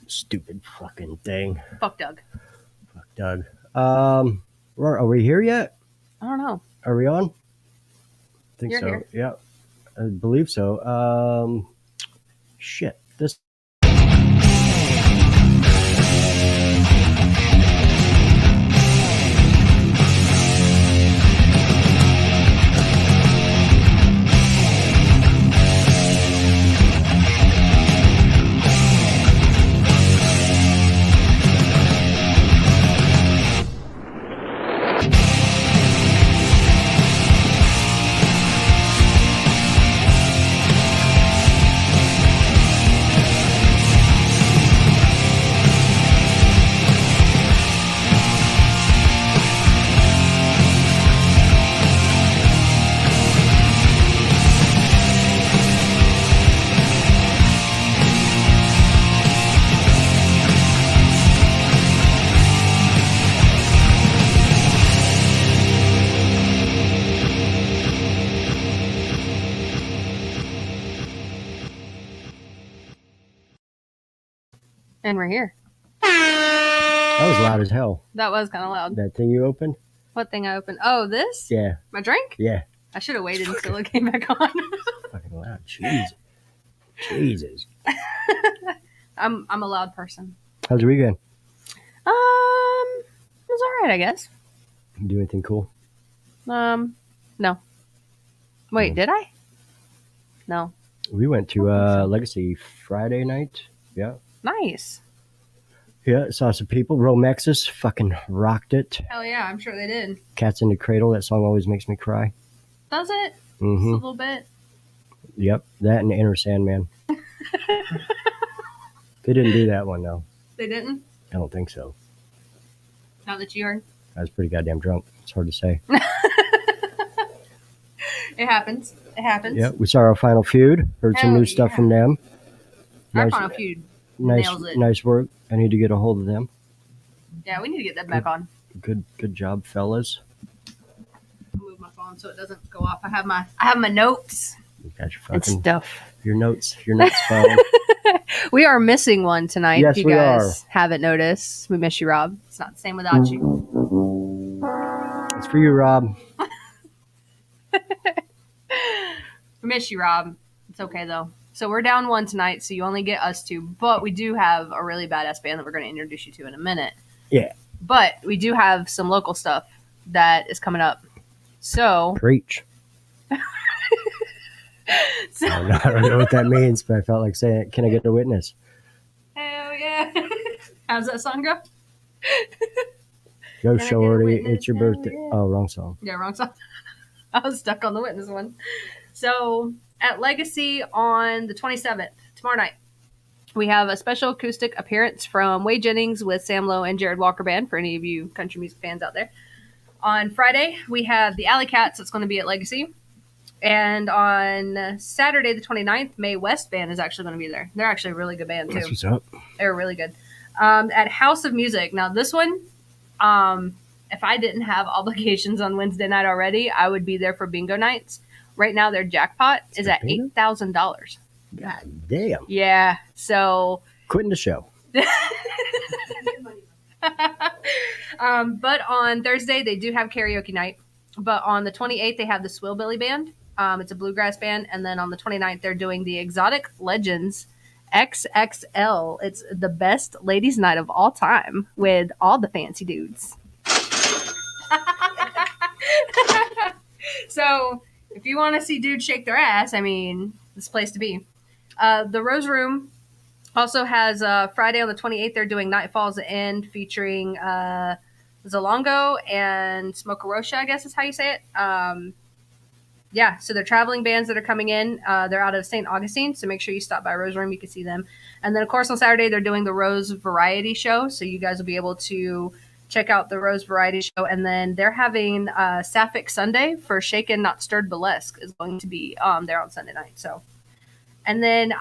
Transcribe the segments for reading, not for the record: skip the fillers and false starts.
Stupid fucking thing. Fuck Doug. Fuck Doug. Are we here yet? I don't know. Are we on? I think You're so. here. Yeah, I believe so. Shit. This. And we're here. That was loud as hell. That was kind of loud. That thing you opened? What thing I opened? Oh, this? Yeah. My drink? Yeah. I should have waited until it came back on. Fucking loud. Jesus. I'm a loud person. How's your weekend? It was alright, I guess. You do anything cool? No. Wait, did I? No. We went to Legacy Friday night. Yeah. Nice. Yeah, saw some people. Romexus fucking rocked it. Hell yeah, I'm sure they did. Cats in the Cradle. That song always makes me cry. Does it? Mm-hmm. Just a little bit. Yep, that and Inner Sandman. They didn't do that one though. They didn't? I don't think so. Not that you heard? I was pretty goddamn drunk. It's hard to say. It happens. It happens. Yeah, we saw our Final Feud. Heard some Hell new stuff yeah. from them. Our Final Feud nails it. Nice work. I need to get a hold of them. Yeah, we need to get that back on. Good job, fellas. I'll move my phone so it doesn't go off. I have my notes You got your and fucking stuff. your notes phone. We are missing one tonight. Yes, if you we guys haven't noticed, we miss you, Rob. It's not the same without you. It's for you, Rob. We miss you, Rob. It's okay though. So we're down one tonight, so you only get us two. But we do have a really badass band that we're going to introduce you to in a minute. Yeah. But we do have some local stuff that is coming up. So Preach. I don't know what that means, but I felt like saying it. Can I get a witness? Hell yeah. How's that song go? Go, Can I get a shorty. witness? It's your Hell birthday. yeah. Oh, wrong song. Yeah, wrong song. I was stuck on the witness one. So at Legacy on the 27th, tomorrow night, we have a special acoustic appearance from Wade Jennings with Sam Lowe and Jared Walker Band for any of you country music fans out there. On Friday, we have the Alley Cats that's going to be at Legacy. And on Saturday, the 29th, Mae West Band is actually going to be there. They're actually a really good band, too. That's what's up. They're really good. At House of Music. Now, this one, if I didn't have obligations on Wednesday night already, I would be there for bingo nights. Right now, their jackpot is at $8,000. God damn. Yeah, so... Quitting the show. But on Thursday, they do have karaoke night. But on the 28th, they have the Swillbilly Band. It's a bluegrass band. And then on the 29th, they're doing the Exotic Legends XXL. It's the best ladies' night of all time with all the fancy dudes. So, if you want to see dudes shake their ass, I mean, this place to be. The Rose Room also has Friday on the 28th, they're doing Night Falls End featuring Zalongo and Smokerosha, I guess is how you say it. Yeah, so they're traveling bands that are coming in. They're out of St. Augustine, so make sure you stop by Rose Room. You can see them. And then, of course, on Saturday, they're doing the Rose Variety Show, so you guys will be able to check out the Rose Variety Show. And then they're having Sapphic Sunday for Shaken Not Stirred Burlesque is going to be there on Sunday night. So, and then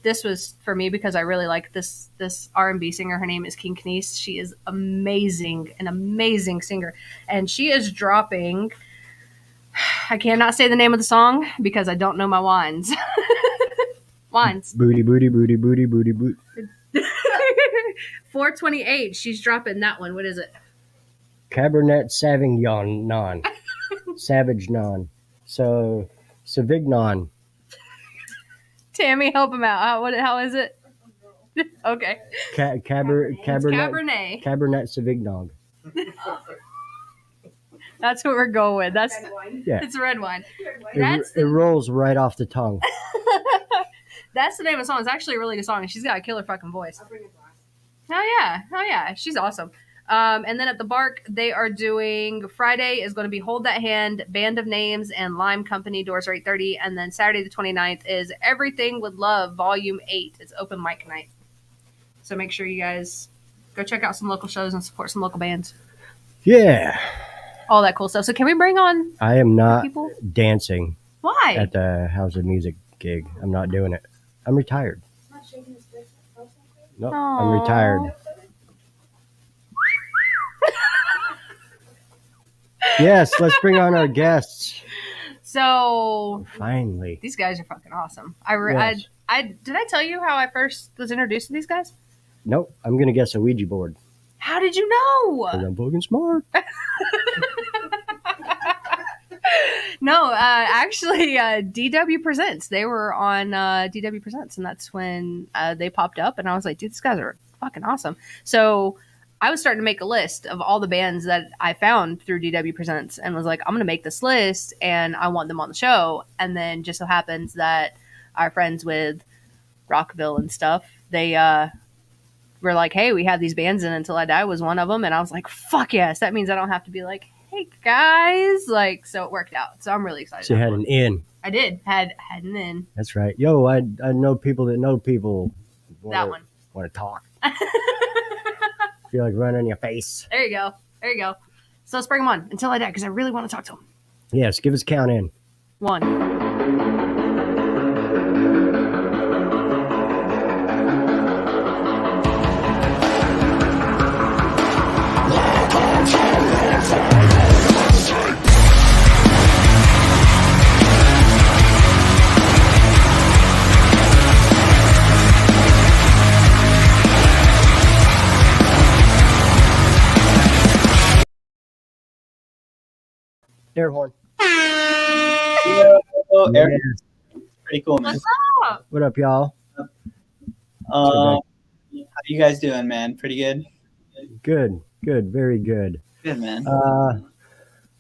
this was for me because I really like this R&B singer. Her name is King Knies. She is amazing, an amazing singer. And she is dropping... I cannot say the name of the song because I don't know my wines. Wines. Booty, booty, booty, booty, booty, booty. 428. She's dropping that one. What is it? Cabernet Sauvignon. Savage non. So, Sauvignon. Tammy, help him out. How is it? Okay. Cabernet. Cabernet. Cabernet Sauvignon. That's what we're going with. That's Yeah. It's red wine. It rolls right off the tongue. That's the name of the song. It's actually a really good song, and she's got a killer fucking voice. Oh yeah, she's awesome. And then at the Bark, they are doing Friday is going to be Hold That Hand, Band of Names, and Lime Company. Doors are 8:30, and then Saturday the 29th is Everything with Love Volume 8. It's open mic night, so make sure you guys go check out some local shows and support some local bands. Yeah. All that cool stuff. So can we bring on? I am not people? dancing. Why? At the House of Music gig. I'm not doing it. I'm retired. No, I'm retired. Yes, let's bring on our guests. So finally, these guys are fucking awesome. Yes. I did I tell you how I first was introduced to these guys? Nope. I'm gonna guess a Ouija board. How did you know? 'Cause I'm fucking smart. No, actually, DW Presents. They were on DW Presents, and that's when they popped up, and I was like, dude, these guys are fucking awesome. So I was starting to make a list of all the bands that I found through DW Presents, and was like, I'm going to make this list, and I want them on the show. And then just so happens that our friends with Rockville and stuff, they were like, hey, we have these bands in Until I Die was one of them, and I was like, fuck yes, that means I don't have to be like, hey guys, like, so it worked out. So I'm really excited. So you had an in. I did had an in. That's right. Yo, I know people that know people. That one. Want to talk? Feel like running your face. There you go. So let's bring them on Until I Die because I really want to talk to them. Yes, give us a count in. 1. Air horn. Oh, Eric. Pretty cool, man. What's up? What up, y'all? How you guys doing, man? Pretty good? Good, very good. Good, man.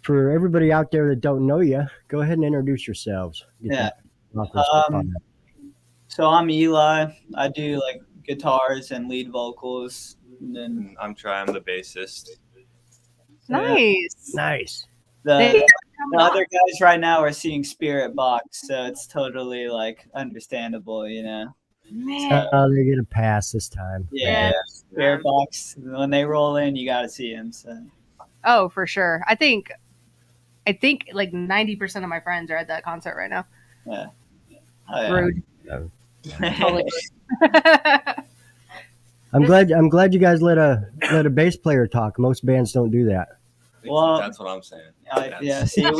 For everybody out there that don't know you, go ahead and introduce yourselves. Yeah. that. So I'm Eli. I do like guitars and lead vocals. And then I'm Trey. I'm the bassist. Nice. Nice. the other guys right now are seeing Spirit Box, so it's totally like understandable, you know. Man. They're gonna pass this time. Yeah. Spirit Box. When they roll in, you got to see them. So. Oh, for sure. I think like 90% of my friends are at that concert right now. Yeah. Oh, yeah. Rude. I'm glad you guys let a bass player talk. Most bands don't do that. Well, that's what I'm saying. Yeah. See, and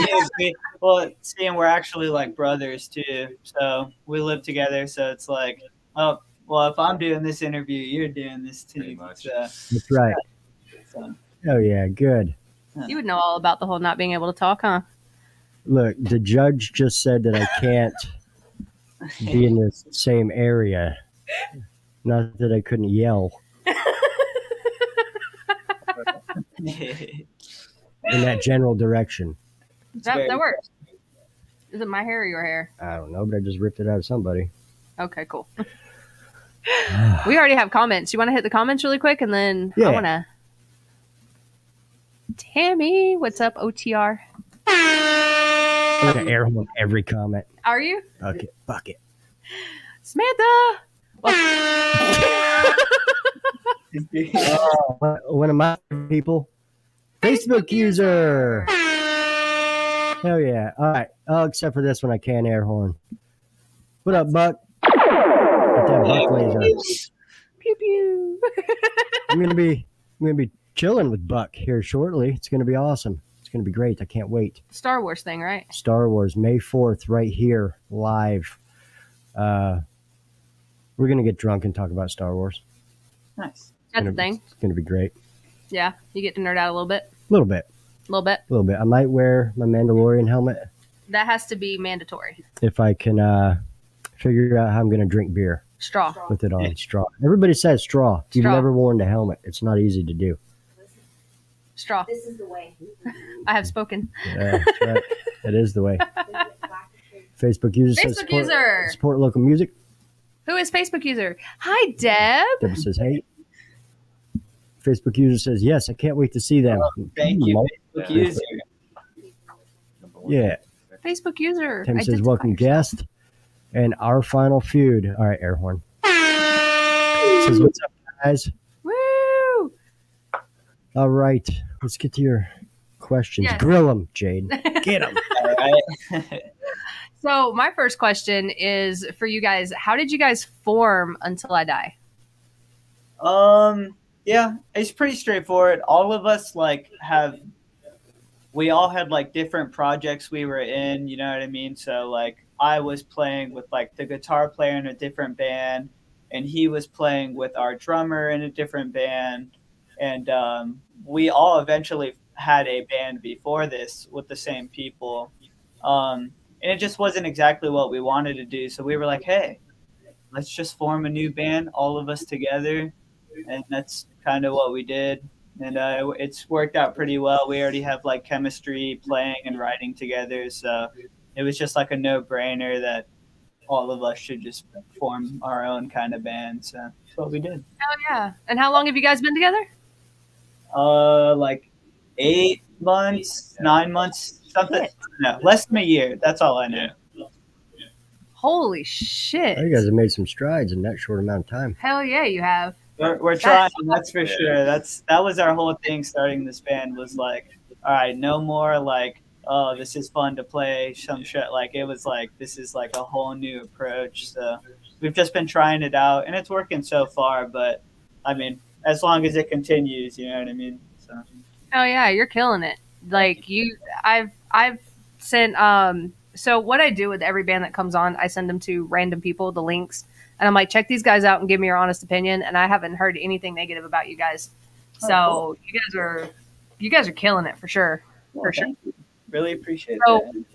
we're actually like brothers too. So we live together. So it's like, oh, well, if I'm doing this interview, you're doing this too. Pretty much. That's right. So. Oh yeah, good. You would know all about the whole not being able to talk, huh? Look, the judge just said that I can't be in the same area. Not that I couldn't yell in that general direction. That works. Is it my hair or your hair? I don't know, but I just ripped it out of somebody. Okay, cool. We already have comments. You want to hit the comments really quick, and then Yeah. I want to. Tammy, what's up, OTR? I'm gonna air horn every comment. Are you? Bucket. Samantha! One of my people. Facebook user. Hell yeah. All right. Oh, except for this one, I can't air horn. What up, Buck? Get that Buck laser. Pew pew. I'm gonna be chilling with Buck here shortly. It's gonna be awesome. It's gonna be great. I can't wait. Star Wars thing, right? Star Wars, May 4th, right here, live. We're gonna get drunk and talk about Star Wars. Nice. That's the thing. It's gonna be great. Yeah, you get to nerd out a little bit. A little bit. A little bit. A little bit. I might wear my Mandalorian helmet That has to be mandatory. if I can figure out how I'm gonna drink beer Straw. with it on straw. Everybody says straw. If you've Straw. never worn the helmet, it's not easy to do. Straw. This is the way. I have spoken. Yeah, that's right. It is the way. Facebook user says Facebook user. support local music. Who is Facebook user? Hi, Deb. Deborah says, hey. Facebook user says, yes, I can't wait to see them. Thank you, Mo- Facebook user. Yeah. Facebook user. Tim says, Identify welcome yourself. guest. And our final feud. All right, air horn. Says, what's up, guys? Woo! All right, let's get to your questions. Yes. Grill them, Jade. Get them. All right. So my first question is for you guys. How did you guys form Until I Die? Yeah, it's pretty straightforward. All of us we all had like different projects we were in, you know what I mean? So like I was playing with like the guitar player in a different band, and he was playing with our drummer in a different band, and we all eventually had a band before this with the same people, and it just wasn't exactly what we wanted to do. So we were like, hey, let's just form a new band, all of us together, and that's kind of what we did. And it's worked out pretty well. We already have like chemistry playing and writing together, so it was just like a no-brainer that all of us should just form our own kind of band. So that's what we did. Oh yeah. And how long have you guys been together? Like 8 months, 9 months, something. No, less than a year. That's all I know. Holy shit. You guys have made some strides in that short amount of time. Hell yeah, you have. We're trying. That's for sure. That was our whole thing starting this band, was like, all right, no more like, oh, this is fun to play some shit. Like it was like, this is like a whole new approach. So we've just been trying it out, and it's working so far. But I mean, as long as it continues, you know what I mean. So. Oh yeah, you're killing it. Like I've sent so what I do with every band that comes on, I send them to random people the links, and I'm like, check these guys out and give me your honest opinion. And I haven't heard anything negative about you guys. So cool. you guys are killing it for sure. Well, For sure. thank you. Really appreciate So- that.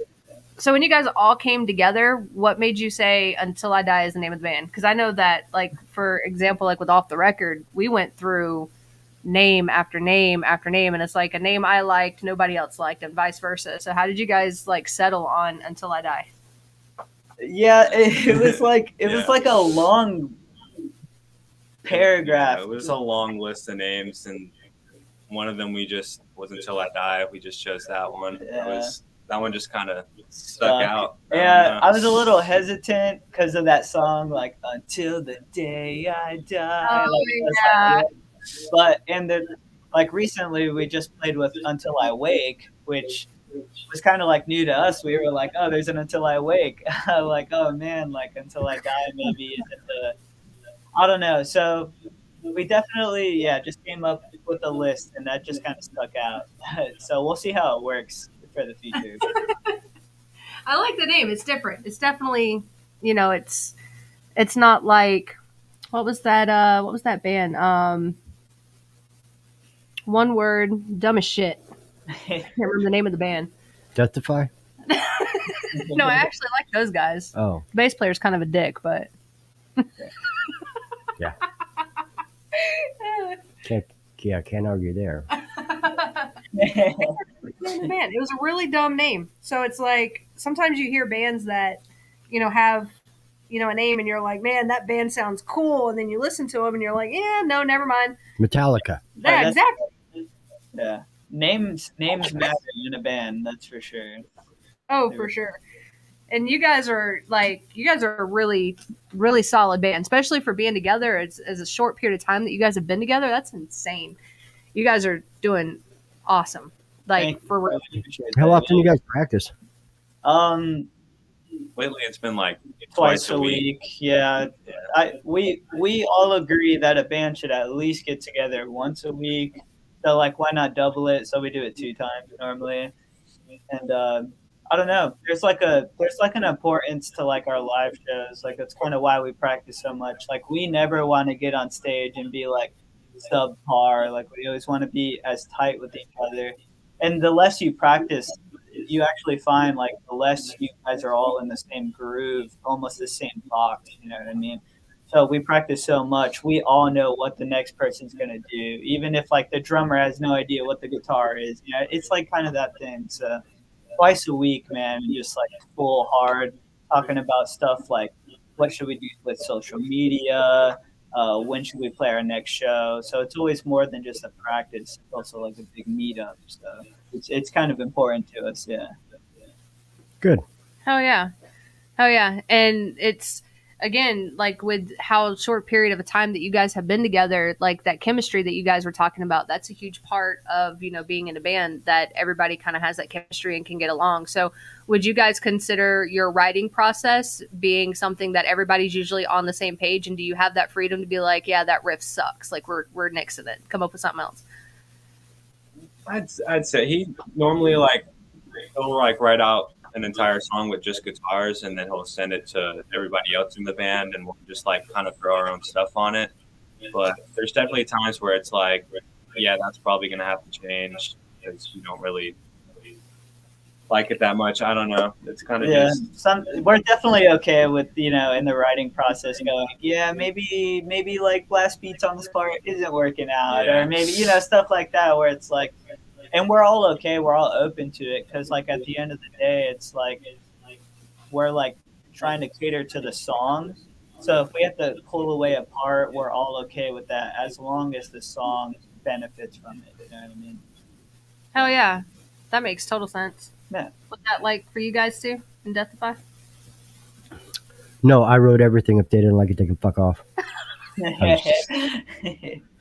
So when you guys all came together, what made you say Until I Die is the name of the band? Because I know that, like, for example, like with Off the Record, we went through name after name after name, and it's like a name I liked, nobody else liked, and vice versa. So how did you guys like settle on Until I Die? Yeah, it was like Yeah. a long paragraph. Yeah, it was a long list of names, and one of them we just was Until I Die. We just chose that one. Yeah. That one just kind of stuck out. Yeah, I was a little hesitant because of that song, like "Until the Day I Die." Oh, Like, yeah. but like recently we just played with "Until I Wake," which was kind of like new to us. We were like, "Oh, there's an Until I Wake." Like, oh man, like "Until I Die" maybe isn't the. I don't know. So we definitely, just came up with a list, and that just kind of stuck out. So we'll see how it works for the future. I like the name. It's different. It's definitely, it's not like what was that band? One word, dumb as shit. Can't remember the name of the band. Justify? No, I actually like those guys. Oh, The bass player's kind of a dick, but yeah. Can't argue there. Name of the band. It was a really dumb name. So it's like sometimes you hear bands that, have, a name, and you're like, man, that band sounds cool, and then you listen to them and you're like, yeah, no, never mind. Metallica. Yeah, that's- exactly. Yeah, names matter in a band. That's for sure. Oh, for sure. And you guys are a really, really solid band, especially for being together. It's a short period of time that you guys have been together. That's insane. You guys are doing awesome. Like Thank you. for real. Really appreciate How that. often you guys practice? Lately, it's been like Twice a week. Yeah, we all agree that a band should at least get together once a week. So like, why not double it? So we do it 2 times normally. And I don't know. There's like an importance to like our live shows. Like that's kind of why we practice so much. Like we never want to get on stage and be like, subpar. Like we always want to be as tight with each other. And the less you practice, you actually find like the less you guys are all in the same groove, almost the same box. You know what I mean? So we practice so much, we all know what the next person's gonna do, even if like the drummer has no idea what the guitar is. You know, it's like kind of that thing. So twice a week, man, just like full hard talking about stuff like what should we do with social media, when should we play our next show. So it's always more than just a practice. It's also like a big meetup. So it's kind of important to us. Yeah. Good. Hell yeah. Oh yeah, and it's again like with how short period of a time that you guys have been together, like that chemistry that you guys were talking about. That's a huge part of being in a band, that everybody kind of has that chemistry and can get along. So, would you guys consider your writing process being something that everybody's usually on the same page? And do you have that freedom to be like, yeah, that riff sucks, like we're nixing it, come up with something else? I'd say he normally like he'll like write out an entire song with just guitars, and then he'll send it to everybody else in the band, and we'll just like kind of throw our own stuff on it. But there's definitely times where it's like, yeah, that's probably gonna have to change because you don't really like it that much. I don't know. It's kind of Yeah, just we're definitely okay with in the writing process going, yeah, maybe like blast beats on this part isn't working out, Yeah. or maybe stuff like that where it's like, and we're all okay, we're all open to it because like at the end of the day, it's like we're like trying to cater to the song. So if we have to pull away a part, we're all okay with that as long as the song benefits from it. You know what I mean? Hell yeah, that makes total sense. Yeah. What's that like for you guys too in Deathify? No, I wrote everything if they didn't like it, they can fuck off.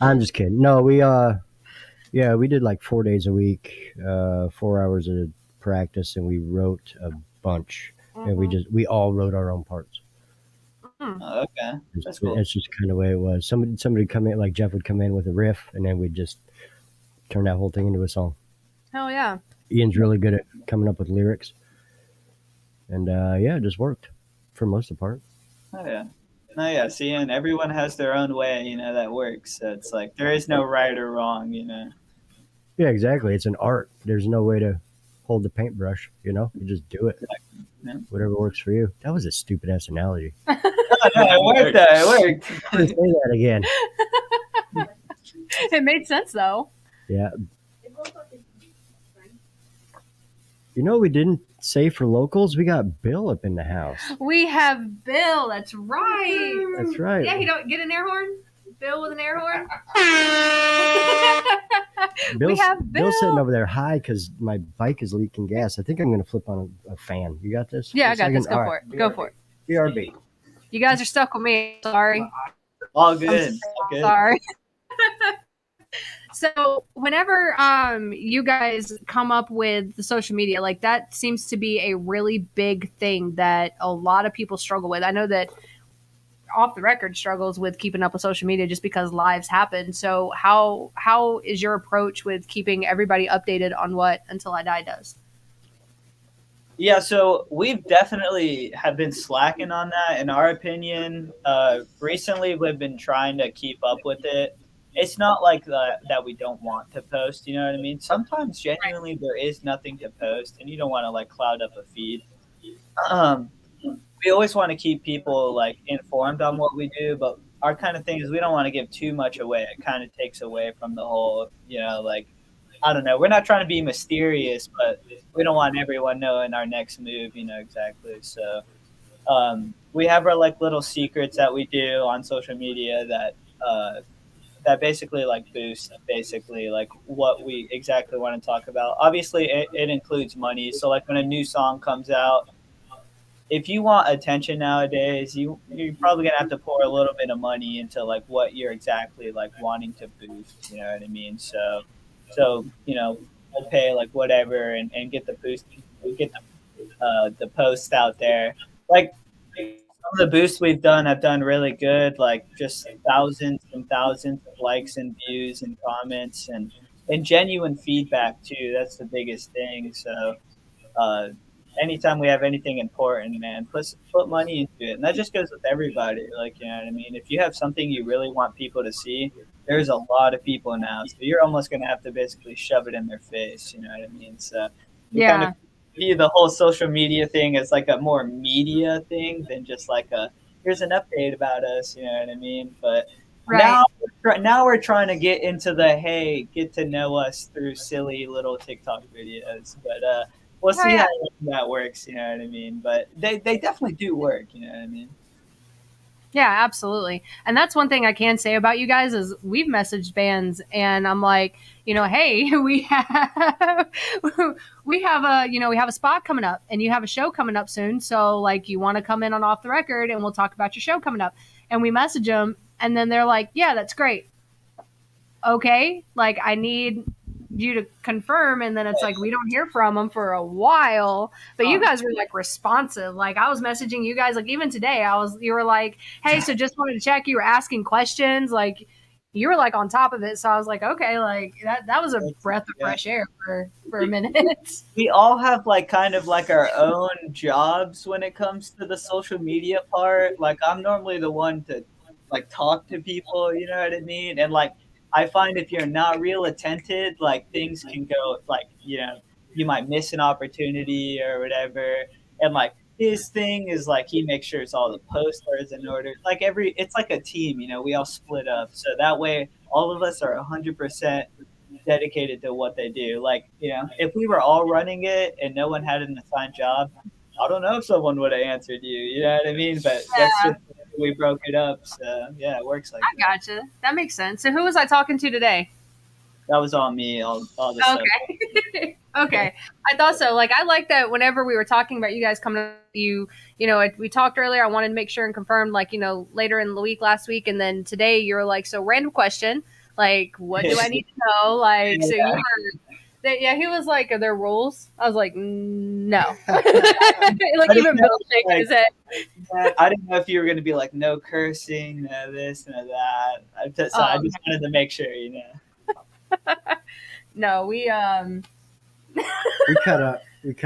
I'm just kidding. No, we did like 4 days a week, 4 hours of practice, and we wrote a bunch. And we all wrote our own parts. Oh, okay, that's It's, cool. it's just kind of the way it was. Somebody come in, like Jeff would come in with a riff, and then we'd just turn that whole thing into a song. Hell yeah. Ian's really good at coming up with lyrics, and yeah, it just worked for most of the part. Oh yeah. No, yeah. See, and everyone has their own way, that works. So it's like there is no right or wrong. Yeah, exactly. It's an art. There's no way to hold the paintbrush. You just do it. Yeah. Whatever works for you. That was a stupid ass analogy. No, it worked. Though. It worked. Say that again. It made sense though. Yeah. We didn't say for locals, we got Bill up in the house. We have Bill. That's right. That's right. Yeah, he don't get an air horn. Bill with an air horn. Bill's, we have Bill. Bill's sitting over there high because my bike is leaking gas. I think I'm going to flip on a fan. You got this? Yeah, I got this. All Go right. for it. Go for it. BRB. You guys are stuck with me. Sorry. All good. All good. Sorry. So whenever you guys come up with the social media, like that seems to be a really big thing that a lot of people struggle with. I know that Off the Record struggles with keeping up with social media just because lives happen. So how is your approach with keeping everybody updated on what Until I Die does? Yeah, so we've definitely have been slacking on that, in our opinion. Recently, we've been trying to keep up with it. It's not like that we don't want to post, you know what I mean? Sometimes genuinely there is nothing to post, and you don't want to like cloud up a feed. We always want to keep people like informed on what we do, but our kind of thing is we don't want to give too much away. It kind of takes away from the whole, like, I don't know. We're not trying to be mysterious, but we don't want everyone knowing our next move, exactly. So we have our like little secrets that we do on social media that basically like boost basically like what we exactly want to talk about. Obviously, it includes money. So like when a new song comes out, if you want attention nowadays, you're probably gonna have to pour a little bit of money into like what you're exactly like wanting to boost. You know what I mean? So we'll pay like whatever and get the boost, get the posts out there. Like some of the boosts we've done have done really good. Like just thousands and thousands of likes and views and comments and genuine feedback too. That's the biggest thing. So. anytime we have anything important, man, put money into it, and that just goes with everybody. Like, you know what I mean? If you have something you really want people to see, there's a lot of people now, so you're almost gonna have to basically shove it in their face. You know what I mean? So we kind of Yeah. view the whole social media thing as like a more media thing than just like a here's an update about us. You know what I mean? But Right. now we're trying to get into the hey, get to know us through silly little TikTok videos. But we'll Oh see yeah. how that works. You know what I mean? But they definitely do work. You know what I mean? Yeah, absolutely. And that's one thing I can say about you guys is we've messaged bands and I'm like, hey, we have a spot coming up and you have a show coming up soon. So like you want to come in on Off the Record and we'll talk about your show coming up. And we message them and then they're like, yeah, that's great. Okay, like I need you to confirm, and then it's like we don't hear from them for a while. But you guys were like responsive. Like I was messaging you guys, like even today, you were like, hey, so just wanted to check. You were asking questions, like you were like on top of it. So I was like, okay, like that was a breath of fresh air for a minute. We all have like kind of like our own jobs when it comes to the social media part. Like I'm normally the one to like talk to people, you know what I mean? And like I find if you're not real attentive, like things can go like, you might miss an opportunity or whatever. And like his thing is like he makes sure it's all the posts are in order. Like it's like a team, we all split up. So that way all of us are 100% dedicated to what they do. Like, if we were all running it and no one had an assigned job, I don't know if someone would have answered you. You know what I mean? But that's just we broke it up. So yeah, it works like I gotcha. That makes sense. So who was I talking to today? that was all me. All the stuff. Okay. Okay. I thought so. Like, I like that whenever we were talking about you guys coming up, we talked earlier. I wanted to make sure and confirm, like, later in the week, last week. And then today you were like, so random question, like, what do I need to know? Like, so you were, he was like, are there rules? I was like, no. Like, even Bill shaking his head. I didn't know if you were going to be like, no cursing, no this, no that. I just wanted to make sure, No, we we cut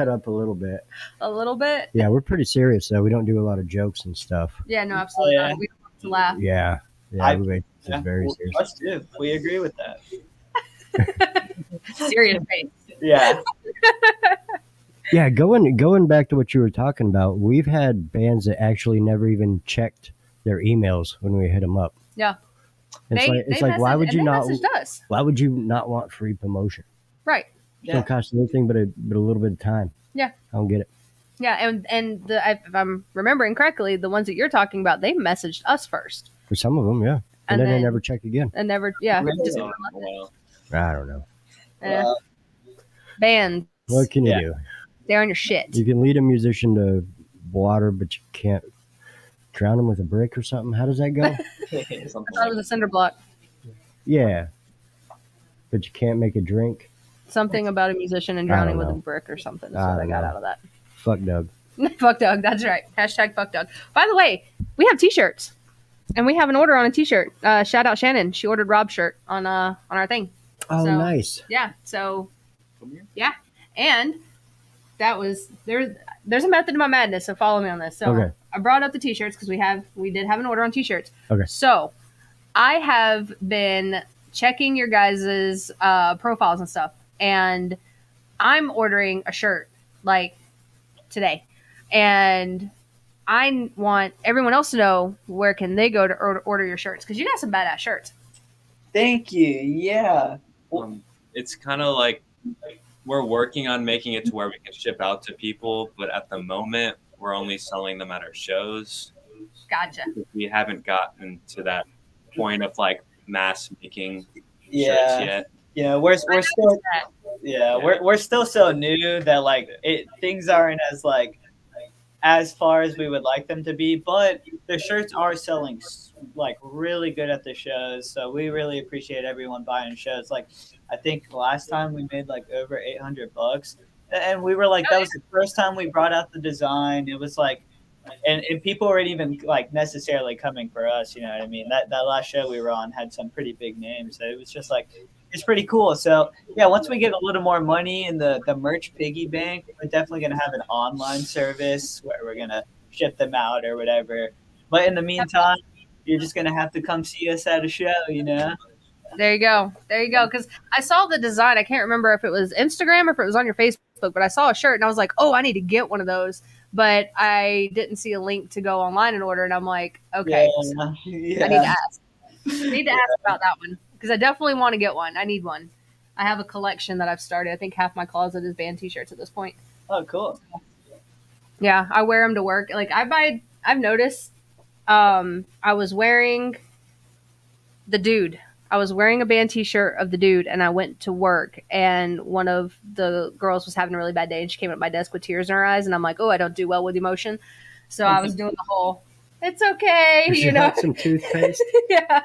up a little bit. A little bit. Yeah, we're pretty serious though. We don't do a lot of jokes and stuff. Yeah, no, absolutely not. We don't have to laugh. Yeah, everybody is very serious. Us too. We agree with that. Serious face. Yeah. Yeah, going back to what you were talking about, we've had bands that actually never even checked their emails when we hit them up. Yeah. It's like why would you not? Messaged us. Why would you not want free promotion? Right. It don't cost anything but a little bit of time. Yeah. I don't get it. Yeah, and if I'm remembering correctly, the ones that you're talking about, they messaged us first. For some of them, yeah, and then they never check again. And never, yeah. Just, I don't know. Bands. What can you do? They're on your shit. You can lead a musician to water, but you can't drown them with a brick or something. How does that go? I thought it was a cinder block. Yeah, but you can't make a drink. Something about a musician and drowning with a brick or something. That's what I got out of that. Fuck Doug. Fuck Doug. That's right. Hashtag fuck Doug. By the way, we have t-shirts, and we have an order on a t-shirt. Shout out Shannon. She ordered Rob's shirt on our thing. Oh, so, nice. Yeah. So, yeah, and that was there's a method to my madness. So follow me on this. So okay. I brought up the t-shirts because we did have an order on t-shirts. Okay. So I have been checking your guys' profiles and stuff, and I'm ordering a shirt like today, and I want everyone else to know where can they go to order your shirts, because you got some badass shirts. Thank you. Yeah. It's kind of like we're working on making it to where we can ship out to people, but at the moment we're only selling them at our shows. Gotcha. We haven't gotten to that point of like mass making shirts yet. Yeah, we're still we're still so new that like things aren't as far as we would like them to be, but the shirts are selling like really good at the shows, so we really appreciate everyone buying shows. Like I think last time we made like over $800, and we were like that was the first time we brought out the design. It was like and people weren't even like necessarily coming for us, you know what I mean? That last show we were on had some pretty big names, so it was just like it's pretty cool. So yeah, once we get a little more money in the merch piggy bank, we're definitely gonna have an online service where we're gonna ship them out or whatever. But in the meantime, you're just gonna have to come see us at a show, you know. There you go. There you go. Because I saw the design. I can't remember if it was Instagram or if it was on your Facebook, but I saw a shirt and I was like, oh, I need to get one of those. But I didn't see a link to go online and order. And I'm like, okay, so Yeah. I need to ask. I need to ask about that one because I definitely want to get one. I need one. I have a collection that I've started. I think half my closet is band t-shirts at this point. Oh, cool. Yeah, I wear them to work. Like I've noticed. I was wearing the dude. I was wearing a band t-shirt of the dude and I went to work and one of the girls was having a really bad day and she came up my desk with tears in her eyes and I'm like, oh, I don't do well with emotion. So I was doing the whole, it's okay, Did you know. have some toothpaste? Yeah,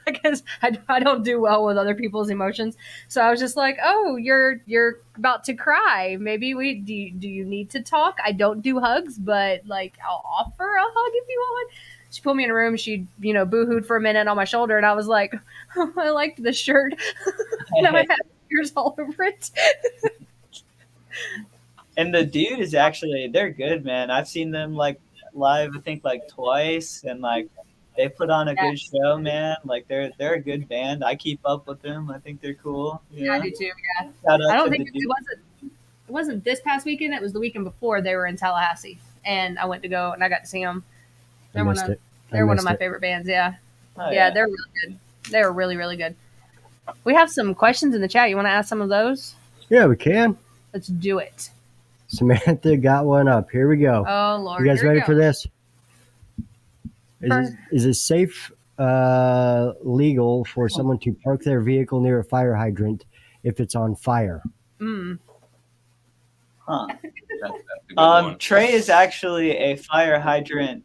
I guess I don't do well with other people's emotions. So I was just like, oh, you're about to cry. Maybe do you need to talk? I don't do hugs, but like I'll offer a hug if you want. She pulled me in a room. She, boo-hooed for a minute on my shoulder, and I was like, oh, I liked the shirt. Now I have tears all over it. And the dude is actually, they're good, man. I've seen them like live, I think like twice, and like they put on a good show, man. Like they're a good band. I keep up with them. I think they're cool. Yeah, I do too. Yeah, Shout out I don't to think the dude. it wasn't this past weekend. It was the weekend before. They were in Tallahassee, and I went to go and I got to see them. I missed it. They're one of my favorite bands. Yeah. Oh, Yeah, they're really good. They're really, really good. We have some questions in the chat. You want to ask some of those? Yeah, we can. Let's do it. Samantha got one up. Here we go. Oh, Lord. You guys Here we ready go. for this? Is it safe, legal for someone to park their vehicle near a fire hydrant if it's on fire? Huh. That's a good one. Trey is actually a fire hydrant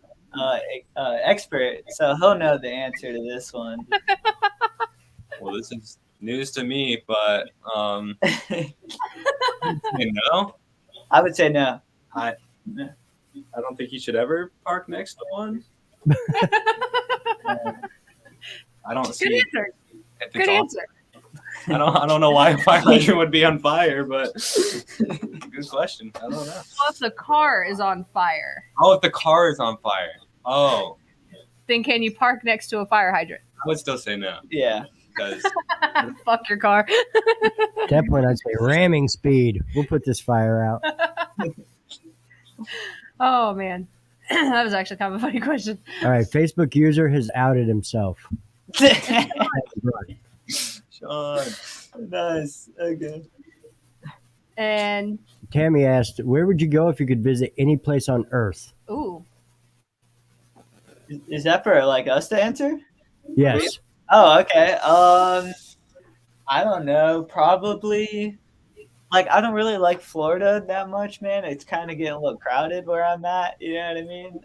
expert, so he'll know the answer to this one. Well, this is news to me, but no, I would say no. I don't think you should ever park next to one. I don't see. Good answer. If Good it's on, answer. I don't know why a fire hydrant would be on fire, but good question. I don't know. Well, if the car is on fire, Oh, if the car is on fire. Oh, then can you park next to a fire hydrant? I would still say no Yeah. because Fuck your car. At that point, I'd say ramming speed. We'll put this fire out. Oh, man. That was actually kind of a funny question. All right, Facebook user has outed himself. Sean. Nice. Okay. And, Tammy asked, where would you go if you could visit any place on Earth? ooh. Is that for like us to answer? Yes. Oh, okay. I don't know. Probably. Like, I don't really like Florida that much, man. It's kind of getting a little crowded where I'm at. You know what I mean?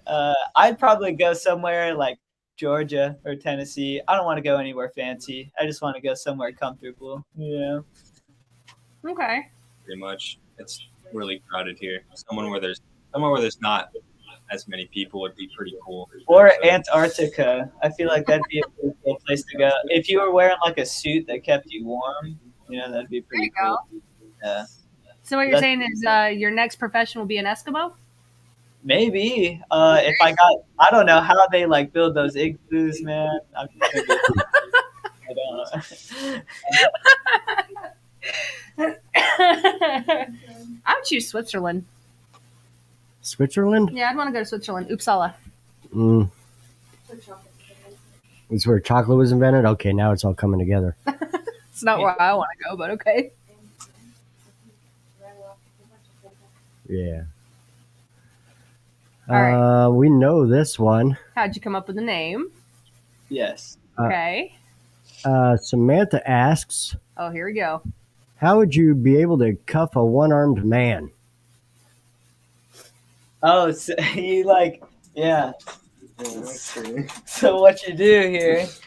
I'd probably go somewhere like Georgia or Tennessee. I don't want to go anywhere fancy. I just want to go somewhere comfortable. You know? Okay. pretty much it's really crowded here. Somewhere where there's not as many people would be pretty cool. Or Antarctica. I feel like that'd be a pretty cool place to go. If you were wearing like a suit that kept you warm, you know, that'd be pretty There you cool. Yeah. So what you're saying is your next profession will be an Eskimo? Maybe. If I don't know how they like build those igloos, man. I'm just thinking, I would choose Switzerland. Switzerland? Yeah, I'd want to go to Switzerland. Uppsala. It's where chocolate was invented? Okay, now it's all coming together. It's not where I want to go, but okay. Yeah. All right. We know this one. How'd you come up with the name? yes. Okay. Samantha asks, Oh, here we go. how would you be able to cuff a one-armed man? Oh, so you like, yeah. So what you do here is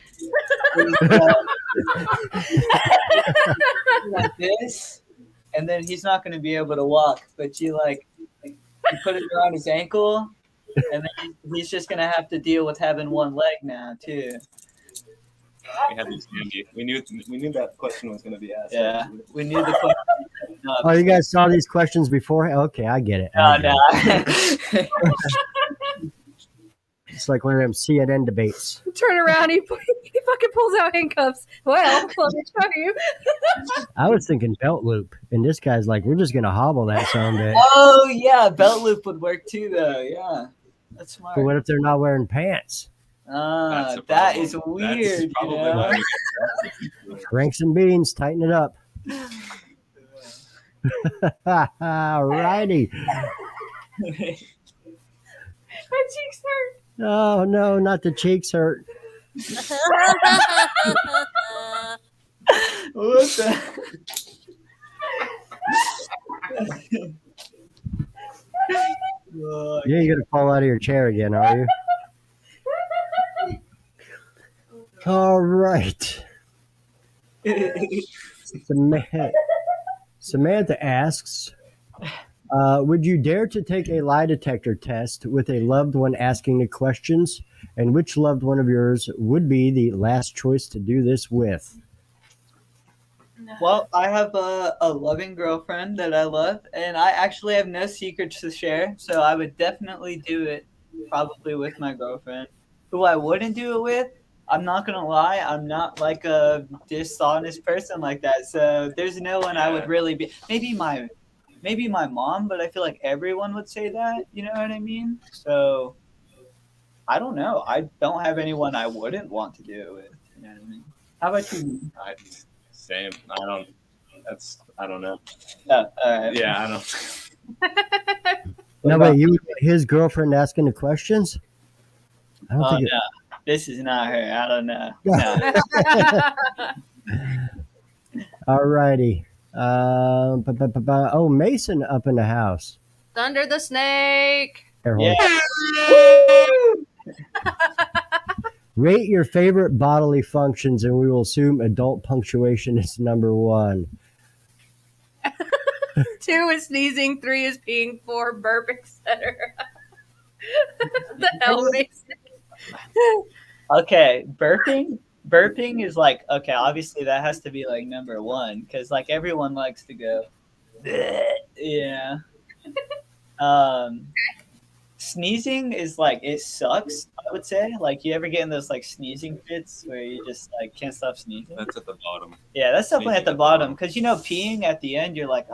like this, and then he's not going to be able to walk, but you put it around his ankle, and then he's just going to have to deal with having one leg now too. We had these handy. We knew that question was going to be asked. Yeah, actually. we knew the question. Oh, you guys saw these questions before? Okay, I get it. No, I get no. it. It's like one of them CNN debates. Turn around, he fucking pulls out handcuffs. Well, let me show you. I was thinking belt loop, and this guy's like, we're just gonna hobble that son of a bitch. Oh yeah, belt loop would work too, though. Yeah, that's smart. But what if they're not wearing pants? That's a That problem. is That's weird. probably You know? why we get Franks and beans, tighten it up. Alrighty. My cheeks hurt. Oh no, not the cheeks hurt. What the? Yeah, you're gonna fall out of your chair again, are you? All right. Samantha asks, would you dare to take a lie detector test with a loved one asking the questions? And which loved one of yours would be the last choice to do this with? Well, I have a loving girlfriend that I love, and I actually have no secrets to share, so I would definitely do it probably with my girlfriend. Who I wouldn't do it with, I'm not going to lie, I'm not like a dishonest person like that, so there's no one I would really be. Maybe my mom, but I feel like everyone would say that, you know what I mean? So, I don't know. I don't have anyone I wouldn't want to do it with, you know what I mean? How about you? same. I don't know. All right. Yeah, I don't. No, wait, you his girlfriend asking the questions? I don't Oh, think no. This is not her. I don't know. No. All righty. Oh, Mason up in the house. Thunder the snake. Air horn. Yeah. Rate your favorite bodily functions, and we will assume adult punctuation is number 1. 2 is sneezing, 3 is peeing, 4 burp, etc. The hell, Mason? Okay, burping is like, okay, obviously that has to be like number 1 because like everyone likes to go yeah. Sneezing is like, it sucks, I would say. Like, you ever get in those like sneezing fits where you just like can't stop sneezing? That's at the bottom. Yeah, that's definitely at the bottom because peeing at the end, you're like,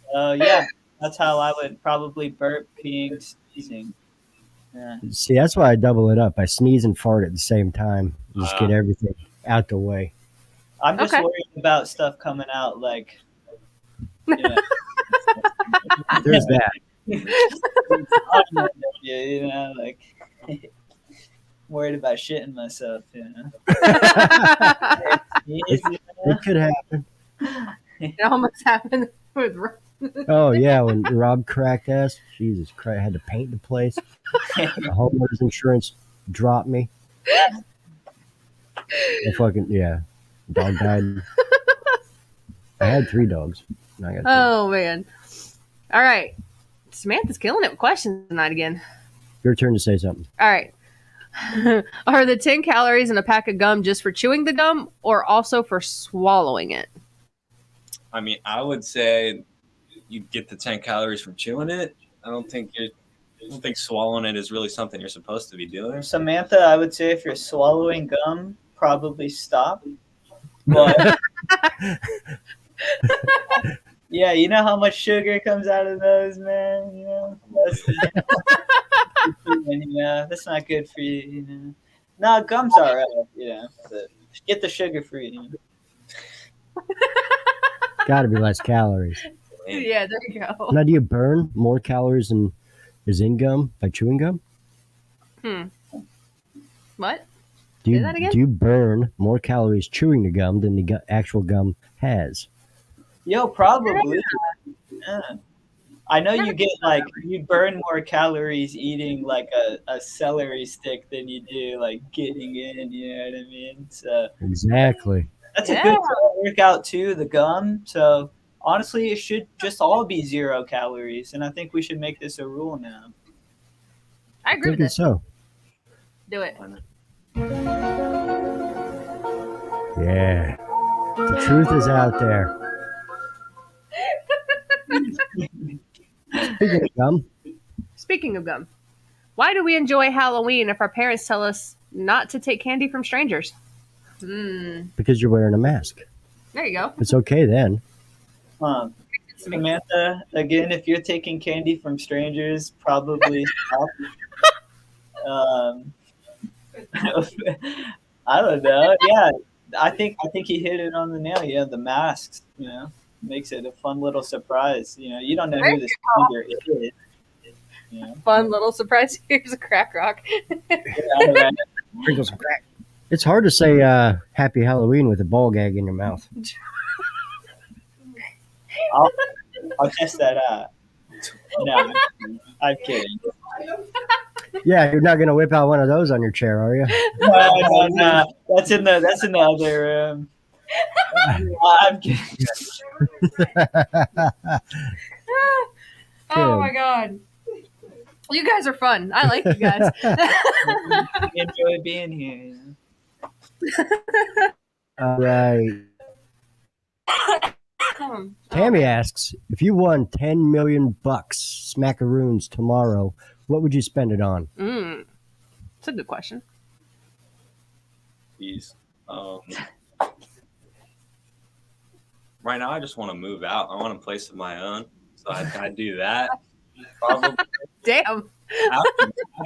so yeah, that's how I would probably burp, peeing, sneezing. Yeah. See, that's why I double it up. I sneeze and fart at the same time. Just get everything out the way. I'm just Okay. worried about stuff coming out, like, you know. There's that. Yeah, you know, like, worried about shitting myself, you know. It could happen. It almost happened with Oh, yeah, when Rob cracked ass, Jesus Christ, I had to paint the place. The homeowner's insurance dropped me. Yeah, dog died. I had 3 dogs. Now I got 2. Oh, man. All right. Samantha's killing it with questions tonight again. Your turn to say something. All right. Are the 10 calories in a pack of gum just for chewing the gum or also for swallowing it? I mean, I would say you get the 10 calories from chewing it. I don't think swallowing it is really something you're supposed to be doing. Samantha, I would say if you're swallowing gum, probably stop. But yeah, you know how much sugar comes out of those, man. You know, that's not good for you. You know, no, gum's alright. You know, but get the sugar free. You know? Got to be less calories. Yeah, there you go. Now, do you burn more calories than is in gum by chewing gum? What? Do Say that again? you burn more calories chewing the gum than the actual gum has? Yo, probably. Yeah. I know you burn more calories eating like a celery stick than you do like getting in, you know what I mean? So Exactly. that's a good workout too, the gum. So honestly, it should just all be 0 calories, and I think we should make this a rule now. I agree with Thinking this. so. do it. Yeah. The truth is out there. Speaking of gum, Speaking of gum, why do we enjoy Halloween if our parents tell us not to take candy from strangers? because you're wearing a mask. There you go. It's okay then. Samantha, again, if you're taking candy from strangers, probably stop. I don't know. Yeah, I think he hit it on the nail. Yeah, the masks, makes it a fun little surprise. You don't know who the stranger is. Fun little surprise. Here's a crack rock. Yeah, right. Sprinkle some crack. It's hard to say Happy Halloween with a ball gag in your mouth. I'll test that out. No, I'm kidding. Yeah, you're not gonna whip out one of those on your chair, are you? No. That's in the other room. I'm kidding. Oh my god. You guys are fun. I like you guys. Enjoy being here. All right. Tammy asks, if you won $10 million smackaroons tomorrow, what would you spend it on? It's a good question. Jeez. Right now, I just want to move out. I want a place of my own, so I'd do that. Probably. Damn. I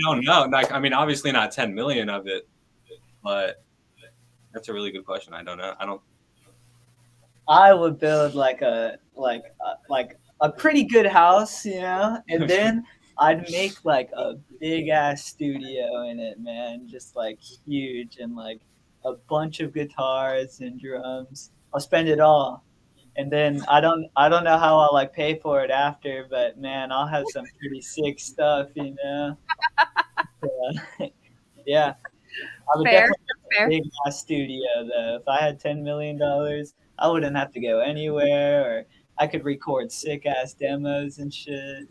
don't know. Like, I mean, obviously not 10 million of it, but that's a really good question. I don't know. I would build like a pretty good house, and then I'd make like a big ass studio in it, man, just like huge, and like a bunch of guitars and drums. I'll spend it all. And then I don't know how I'll like pay for it after, but man, I'll have some pretty sick stuff, Yeah. I would definitely have a big ass studio though. If I had $10 million, I wouldn't have to go anywhere, or I could record sick ass demos and shit.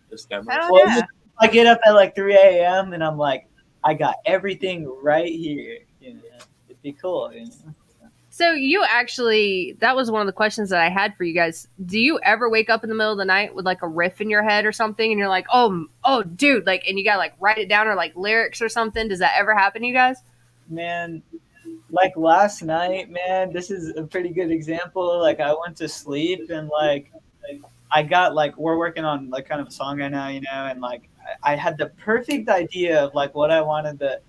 Just demos. Yeah. I get up at like 3 a.m. and I'm like, I got everything right here. It'd be cool. So you actually, that was one of the questions that I had for you guys. Do you ever wake up in the middle of the night with like a riff in your head or something, and you're like, oh, dude, like, and you gotta like write it down, or like lyrics or something? Does that ever happen to you guys? Man, like last night, man, this is a pretty good example. Like I went to sleep and like I got like, we're working on like kind of a song right now, and like I had the perfect idea of like what I wanted the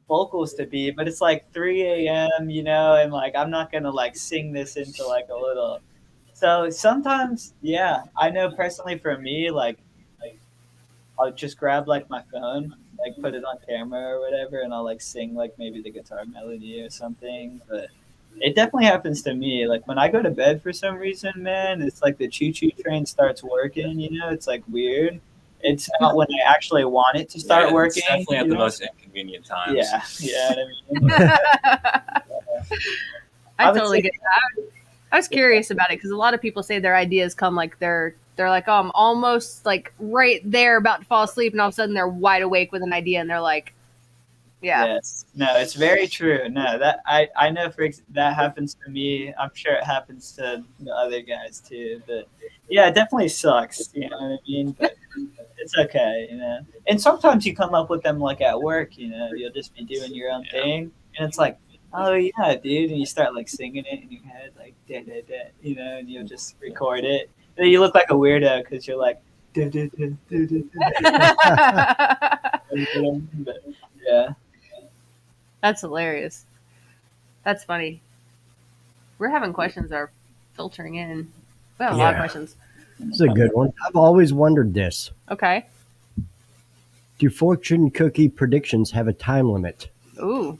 vocals to be, but it's like 3 a.m., and like I'm not gonna like sing this into like a little. So sometimes, yeah, I know personally for me, like I'll just grab like my phone, like put it on camera or whatever, and I'll like sing like maybe the guitar melody or something. But it definitely happens to me. Like when I go to bed for some reason, man, it's like the choo-choo train starts working. It's like weird. It's not when I actually want it to start working. It's definitely at the most inconvenient times. Yeah, I totally get that. I was curious about it because a lot of people say their ideas come like they're like, oh, I'm almost like right there about to fall asleep, and all of a sudden they're wide awake with an idea, and they're like, yeah. Yes. No, it's very true. No, that I know that happens to me. I'm sure it happens to the other guys too. But yeah, it definitely sucks. You know what I mean? But it's okay, And sometimes you come up with them like at work. You'll just be doing your own thing, and it's like, oh yeah, dude, and you start like singing it in your head, like da da da, and you'll just record it. And then you look like a weirdo because you're like, da da da da da. But, yeah. That's hilarious. That's funny. We're having questions that are filtering in. We have a lot of questions. It's a good one. I've always wondered this. Okay. Do fortune cookie predictions have a time limit? Ooh.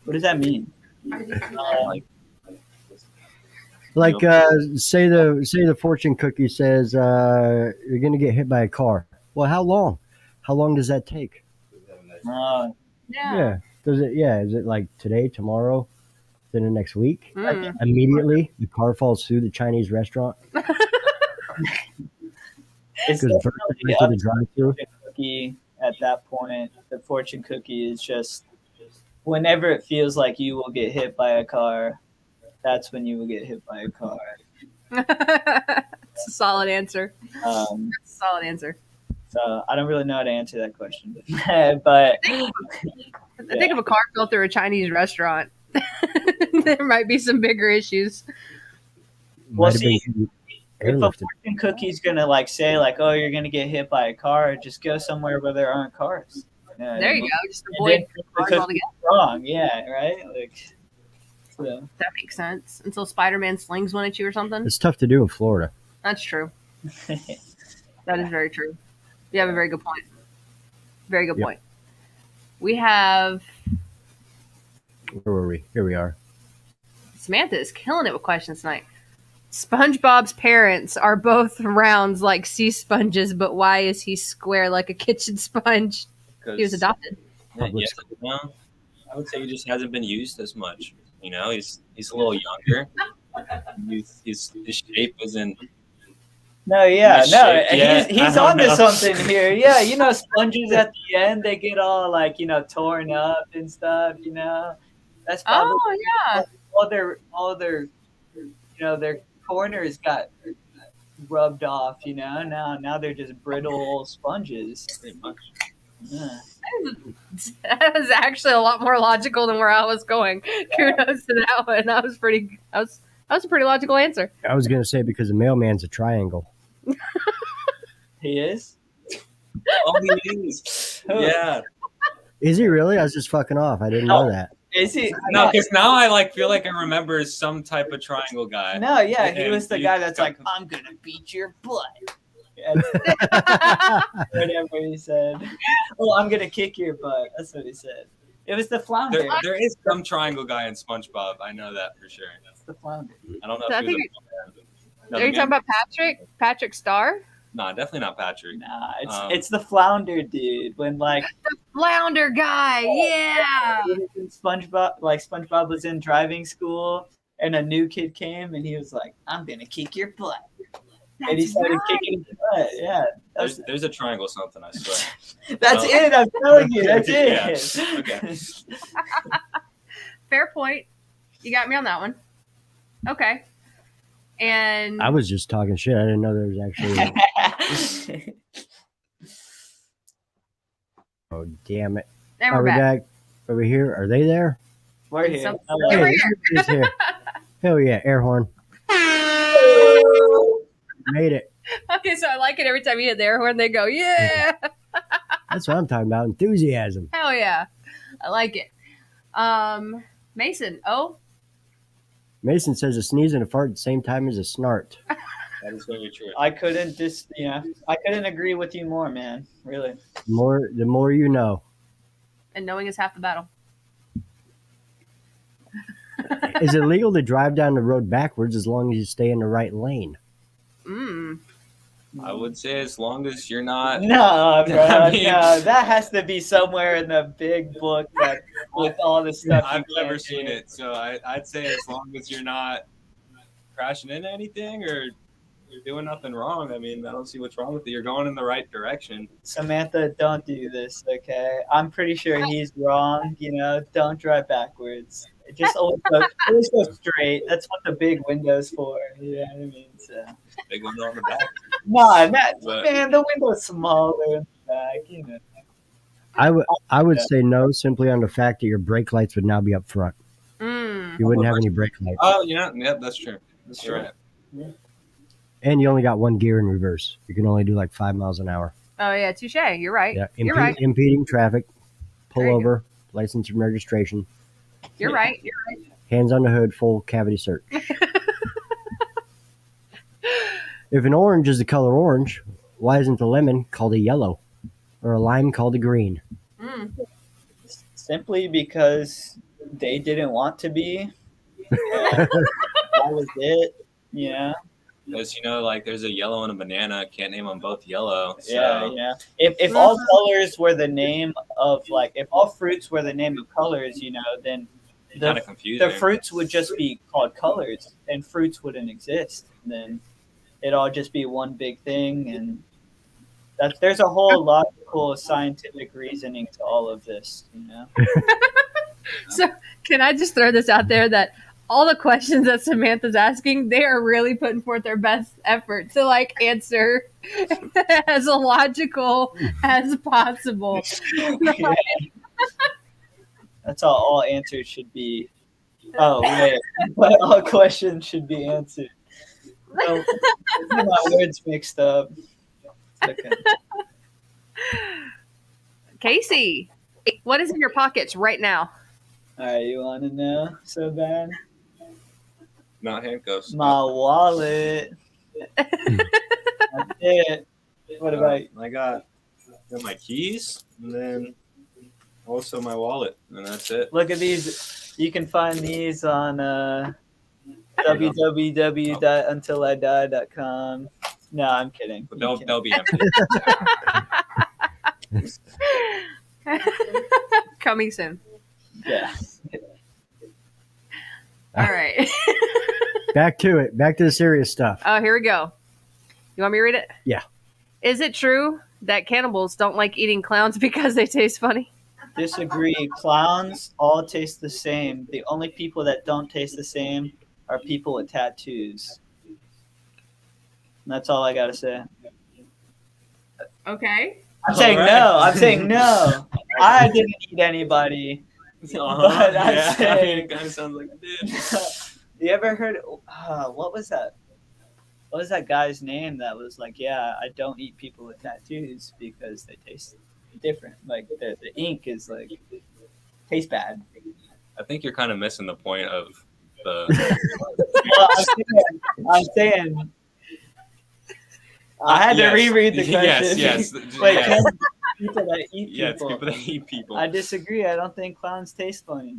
What does that mean? Like, say the fortune cookie says you're going to get hit by a car. Well, how long? How long does that take? Yeah. Does it? Yeah. Is it like today, tomorrow, then the next week? Mm. Immediately, the car falls through the Chinese restaurant. It's Goes definitely right to the drive-through. cookie, at that point. The fortune cookie is just whenever it feels like you will get hit by a car, that's when you will get hit by a car. It's a solid answer. Um, That's a solid answer. so I don't really know how to answer that question, but I think if a car fell through a Chinese restaurant, there might be some bigger issues. Well, Might have see, been if a airlifted. fortune cookie's gonna like say like, "Oh, you're gonna get hit by a car," just go somewhere where there aren't cars. You know what I There you mean? go. Just And avoid then the cars cookie's altogether. wrong, yeah, right. Like, so. That makes sense. Until Spider-Man slings one at you or something. It's tough to do in Florida. That's true. That is very true. You have a very good point. Very good Yep. point. We have Where were we? Here we are. Samantha is killing it with questions tonight. SpongeBob's parents are both rounds like sea sponges, but why is he square like a kitchen sponge? He was adopted. Yeah, no, I would say he just hasn't been used as much. You know, he's a little younger. His shape isn't. No, yeah, His no, shape, yeah, he's I don't onto know. something here. Yeah, you know, sponges at the end they get all like torn up and stuff. You know, that's probably Oh yeah. all their their corners got rubbed off. You know, now they're just brittle sponges. Pretty much. Yeah. That was actually a lot more logical than where I was going. Kudos to that one. That was a pretty logical answer. I was gonna say because the mailman's a triangle. He is. Oh, he is. Yeah. Is he really? I was just fucking off. I didn't know that. Is he? No, because now I feel like I remember some type of triangle guy. No, yeah, he And was the he- guy that's like, "I'm gonna beat your butt." Whatever he said. Oh, I'm gonna kick your butt. That's what he said. It was the flounder. There is some triangle guy in SpongeBob. I know that for sure. It's the flounder. I don't know So I if he was think No, Are the you talking man- about Patrick? Patrick Starr? Nah, definitely not Patrick. Nah, Um, it's the flounder dude. When like Flounder guy, yeah. SpongeBob was in driving school, and a new kid came, and he was like, "I'm gonna kick your butt," and he That's started right. kicking his butt. Yeah, There's a triangle something, I swear. that's Oh. it. I'm telling you, that's Yeah, it. okay. Fair point. You got me on that one. Okay. And I was just talking shit. I didn't know there was actually. Oh damn it! and Are we're we back. back over here? Are they there? We're here. Some- Oh, Yeah, wait. we're Hey, everybody's here. Hell yeah! Air horn. Made it. Okay, so I like it every time you hit the air horn, they go, yeah. That's what I'm talking about. Enthusiasm. Hell yeah. I like it. Mason, oh, Mason says a sneeze and a fart at the same time as a snort. That is very true. I couldn't I couldn't agree with you more, man. Really. The more you know. and knowing is half the battle. Is it legal to drive down the road backwards as long as you stay in the right lane? Mm. I would say as long as you're not. No, bro. I mean- No, that has to be somewhere in the big book that with all the stuff. I've you never can't seen do. it, so I'd say as long as you're not crashing into anything or you're doing nothing wrong, I mean, I don't see what's wrong with it. You're going in the right direction. Samantha, don't do this, okay? I'm pretty sure he's wrong. Don't drive backwards. Just always go straight. That's what the big window's for. You know what I mean? So. Big window on the back. Nah, But- man, the window's smaller in the back. I would say no, simply on the fact that your brake lights would now be up front. Mm. You wouldn't have any brake lights, Oh, yeah, that's true. That's You're true. right. and you only got one gear in reverse. You can only do like 5 miles an hour. Oh, yeah, touche. You're right. Yeah, You're right. impeding traffic. Pull There you over, license and registration. You're right. You're right. Hands on the hood, full cavity search. If an orange is the color orange, why isn't the lemon called a yellow or a lime called a green? Mm. Simply because they didn't want to be. That was it. Yeah. Because, like there's a yellow and a banana. Can't name them both yellow. So. Yeah. If all colors were the name of if all fruits were the name of colors, then Kind of confusing. the fruits would just be called colors, and fruits wouldn't exist. Then it'd all just be one big thing, and there's a whole logical scientific reasoning to all of this, you know. So can I just throw this out there that all the questions that Samantha's asking, they are really putting forth their best effort to like answer as logical as possible. Yeah. That's how all answers should be. Oh wait, but all questions should be answered. No, my words mixed up. Okay. Casey, what is in your pockets right now? All right, you want to know so bad? Not handcuffs. My wallet. That's it. What about you? I got my keys and then also my wallet, and that's it. Look at these. You can find these on www.untilidie.com. No, I'm kidding. But they'll be empty. Coming soon. Yeah. All right. Back to it. Back to the serious stuff. Oh, here we go. You want me to read it? Yeah. Is it true that cannibals don't like eating clowns because they taste funny? Disagree. Clowns all taste the same. The only people that don't taste the same are people with tattoos. And that's all I gotta say. Okay. I'm saying All right. no. I'm saying no. I didn't eat anybody. But I'm yeah, saying- I mean, it kind of sounds like it did. You ever heard? What was that? What was that guy's name that was like, yeah, I don't eat people with tattoos because they taste different. Like the ink is like tastes bad. I think you're kind of missing the point of the. Well, I'm saying I had to Yes. reread the question. Yes. Wait, yes. people that eat people. Yeah, it's people that eat people. I disagree. I don't think clowns taste funny.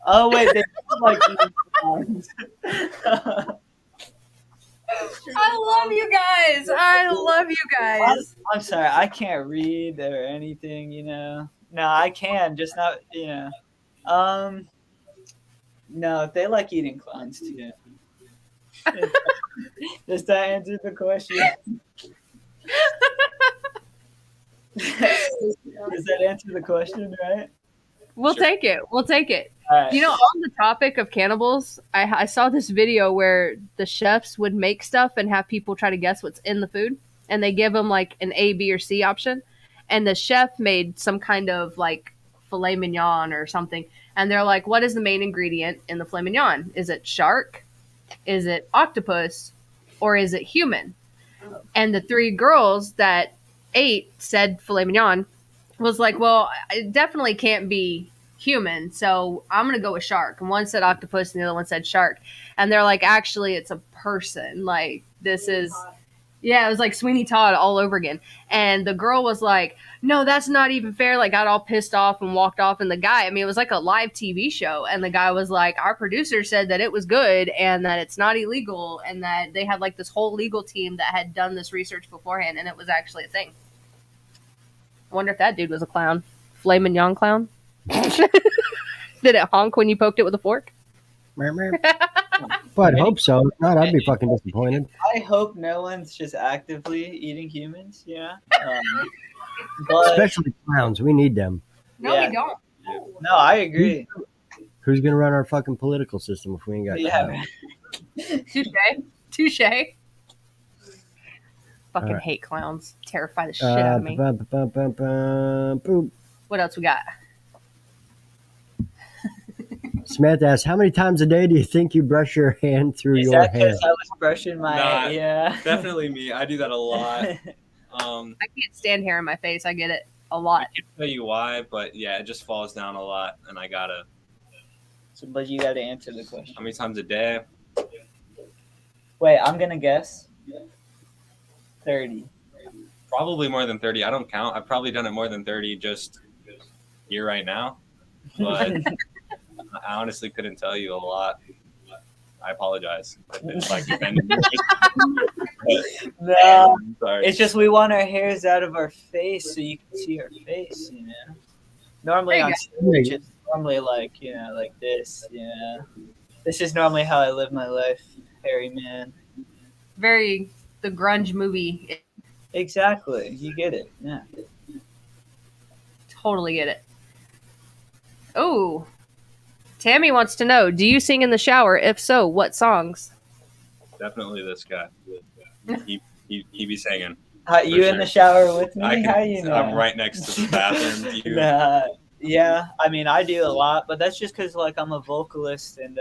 Oh wait, they don't like eating clowns. I love you guys. I love you guys. I'm sorry, I can't read or anything, you know. No, I can, just not, you know. No, they like eating clowns too. Does that answer the question? Does that answer the question, right? We'll Sure. take it. We'll take it. All right. You know, on the topic of cannibals, I saw this video where the chefs would make stuff and have people try to guess what's in the food. And they give them like an A, B, or C option. And the chef made some kind of like filet mignon or something. And they're like, what is the main ingredient in the filet mignon? Is it shark? Is it octopus? Or is it human? And the three girls that ate said filet mignon was like, well, it definitely can't be human, so I'm gonna go with shark. And one said octopus and the other one said shark. And they're like, actually, it's a person. Like, this is, yeah, it was like Sweeney Todd all over again. And the girl was like, no, that's not even fair. Like, got all pissed off and walked off. And the guy, I mean, it was like a live TV show. And the guy was like, our producer said that it was good and that it's not illegal and that they had like this whole legal team that had done this research beforehand and it was actually a thing. I wonder if that dude was a clown. Filet mignon clown? Did it honk when you poked it with a fork? But I'd hope so. If not, I'd be fucking disappointed. I hope no one's just actively eating humans, yeah. But Especially clowns. We need them. No, Yeah. we don't. no, I agree. Who's gonna run our fucking political system if we ain't got Yeah. Touche. Fucking Alright. hate clowns. Terrify the shit out of me. Boop. What else we got? Samantha asks, how many times a day do you think you brush your hand through Is your that hair? because I was brushing my Nah, yeah. Definitely me. I do that a lot. I can't stand hair in my face. I get it a lot. I can't tell you why, but yeah, it just falls down a lot, and I gotta. So, but you got to answer the question. How many times a day? Wait, I'm gonna guess 30. Probably more than 30. I don't count. I've probably done it more than 30 just here right now, but I honestly couldn't tell you a lot. I apologize. If it's like offending you. No, I'm sorry. it's just we want our hairs out of our face so you can see our face, you know. Normally There on you stage, it's normally like, you know, like this, yeah. This is normally how I live my life, hairy man. Very the grunge movie. Exactly. You get it. Yeah. Totally get it. Oh, Tammy wants to know: do you sing in the shower? If so, what songs? Definitely this guy. He be singing. You in sure. the shower with I me? can. How you know? I'm right next to the bathroom. Yeah, I mean, I do a lot, but that's just because like I'm a vocalist, and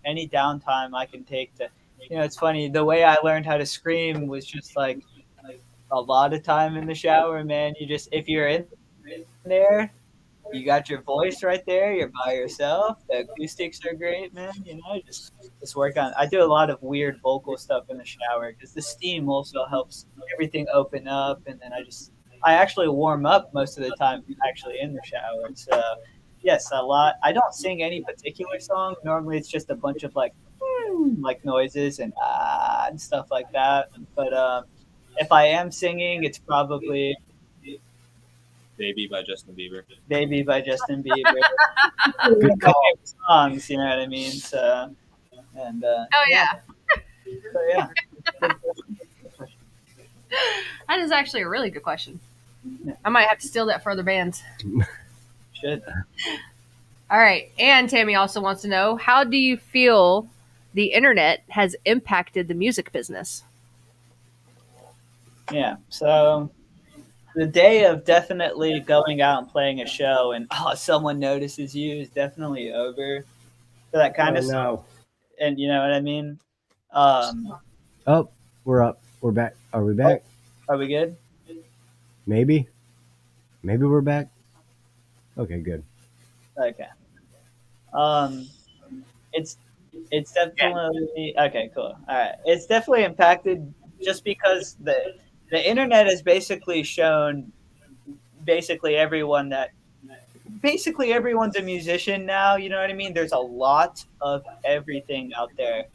any downtime I can take to, it's funny. The way I learned how to scream was just like a lot of time in the shower, man. You just if you're in there, you got your voice right there. You're by yourself. The acoustics are great, man. Just work on. I do a lot of weird vocal stuff in the shower because the steam also helps everything open up, and then I actually warm up most of the time actually in the shower. So yes, a lot. I don't sing any particular song. Normally, it's just a bunch of like noises and and stuff like that. But if I am singing, it's probably Baby by Justin Bieber. "Baby" by Justin Bieber. Good My call. favorite songs, you know what I mean? So, and Oh yeah, so yeah. that is actually a really good question. Yeah. I might have to steal that for other bands. Should. All right, and Tammy also wants to know: how do you feel the internet has impacted the music business? Yeah. So the day of definitely going out and playing a show and someone notices you is definitely over for that kind Oh of stuff. no. And you know what I mean? Um, Oh, we're up. We're back. Are we back? are we good? Maybe. Maybe we're back. Okay, good. Okay. Um, it's it's definitely okay. Cool. All right. It's definitely impacted just because the internet has basically shown basically everyone that basically everyone's a musician now. You know what I mean? There's a lot of everything out there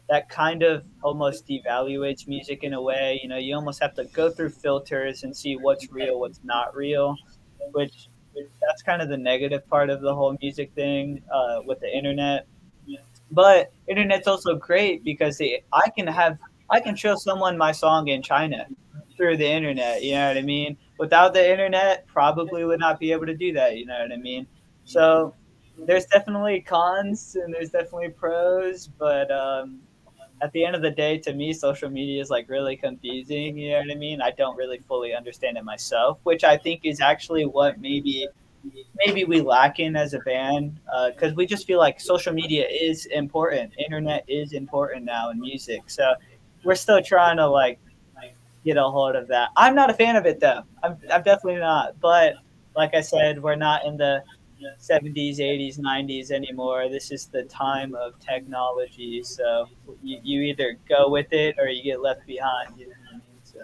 that kind of almost devaluates music in a way. You almost have to go through filters and see what's real, what's not real, which that's kind of the negative part of the whole music thing with the internet. But internet's also great because I can show someone my song in China through the internet. You know what I mean? Without the internet, probably would not be able to do that. You know what I mean? So there's definitely cons and there's definitely pros, but at the end of the day, to me, social media is like really confusing. You know what I mean? I don't really fully understand it myself, which I think is actually what maybe we lack in as a band because we just feel like social media is important, internet is important now in music, so we're still trying to like get a hold of that. I'm not a fan of it though. I'm definitely not, but like I said, we're not in the 70s, 80s, 90s anymore. This is the time of technology, so you either go with it or you get left behind, you know what I mean? So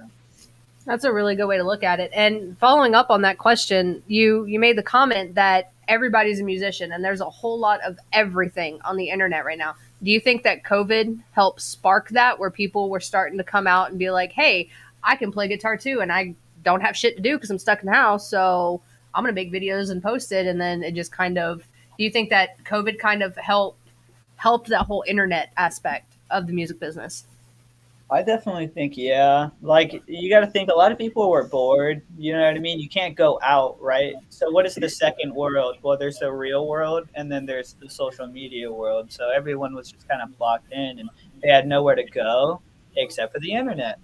That's a really good way to look at it. And following up on that question, you made the comment that everybody's a musician and there's a whole lot of everything on the internet right now. Do you think that COVID helped spark that where people were starting to come out and be like, "Hey, I can play guitar too and I don't have shit to do because I'm stuck in the house, so I'm going to make videos and post it." And then it just kind of do you think that COVID kind of helped that whole internet aspect of the music business? I definitely think, yeah. Like, you got to think a lot of people were bored. You know what I mean? You can't go out, right? So, what is the second world? Well, there's the real world, and then there's the social media world. So, everyone was just kind of blocked in, and they had nowhere to go except for the internet.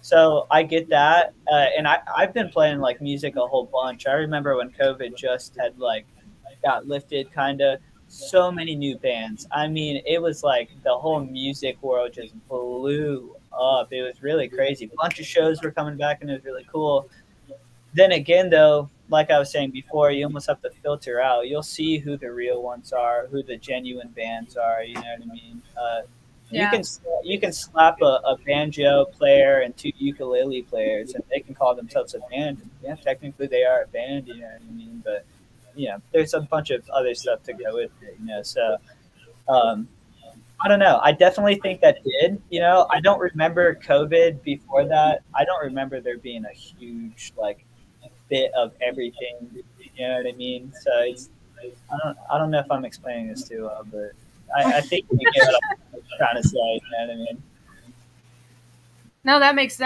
So, I get that. And I've been playing like music a whole bunch. I remember when COVID just had like got lifted, kind of so many new bands. I mean, it was like the whole music world just blew up. It was really crazy. A bunch of shows were coming back, and it was really cool. Then again, though, like I was saying before, you almost have to filter out. You'll see who the real ones are, who the genuine bands are. You know what I mean? You Yeah. can you can slap a banjo player and two ukulele players, and they can call themselves a band. And yeah, technically they are a band. You know what I mean? But there's a bunch of other stuff to go with it. So um, I don't know. I definitely think that did. I don't remember COVID before that. I don't remember there being a huge like bit of everything. You know what I mean? So I don't know if I'm explaining this too well, but I think you get what I'm trying to say. You know what I mean? No, that makes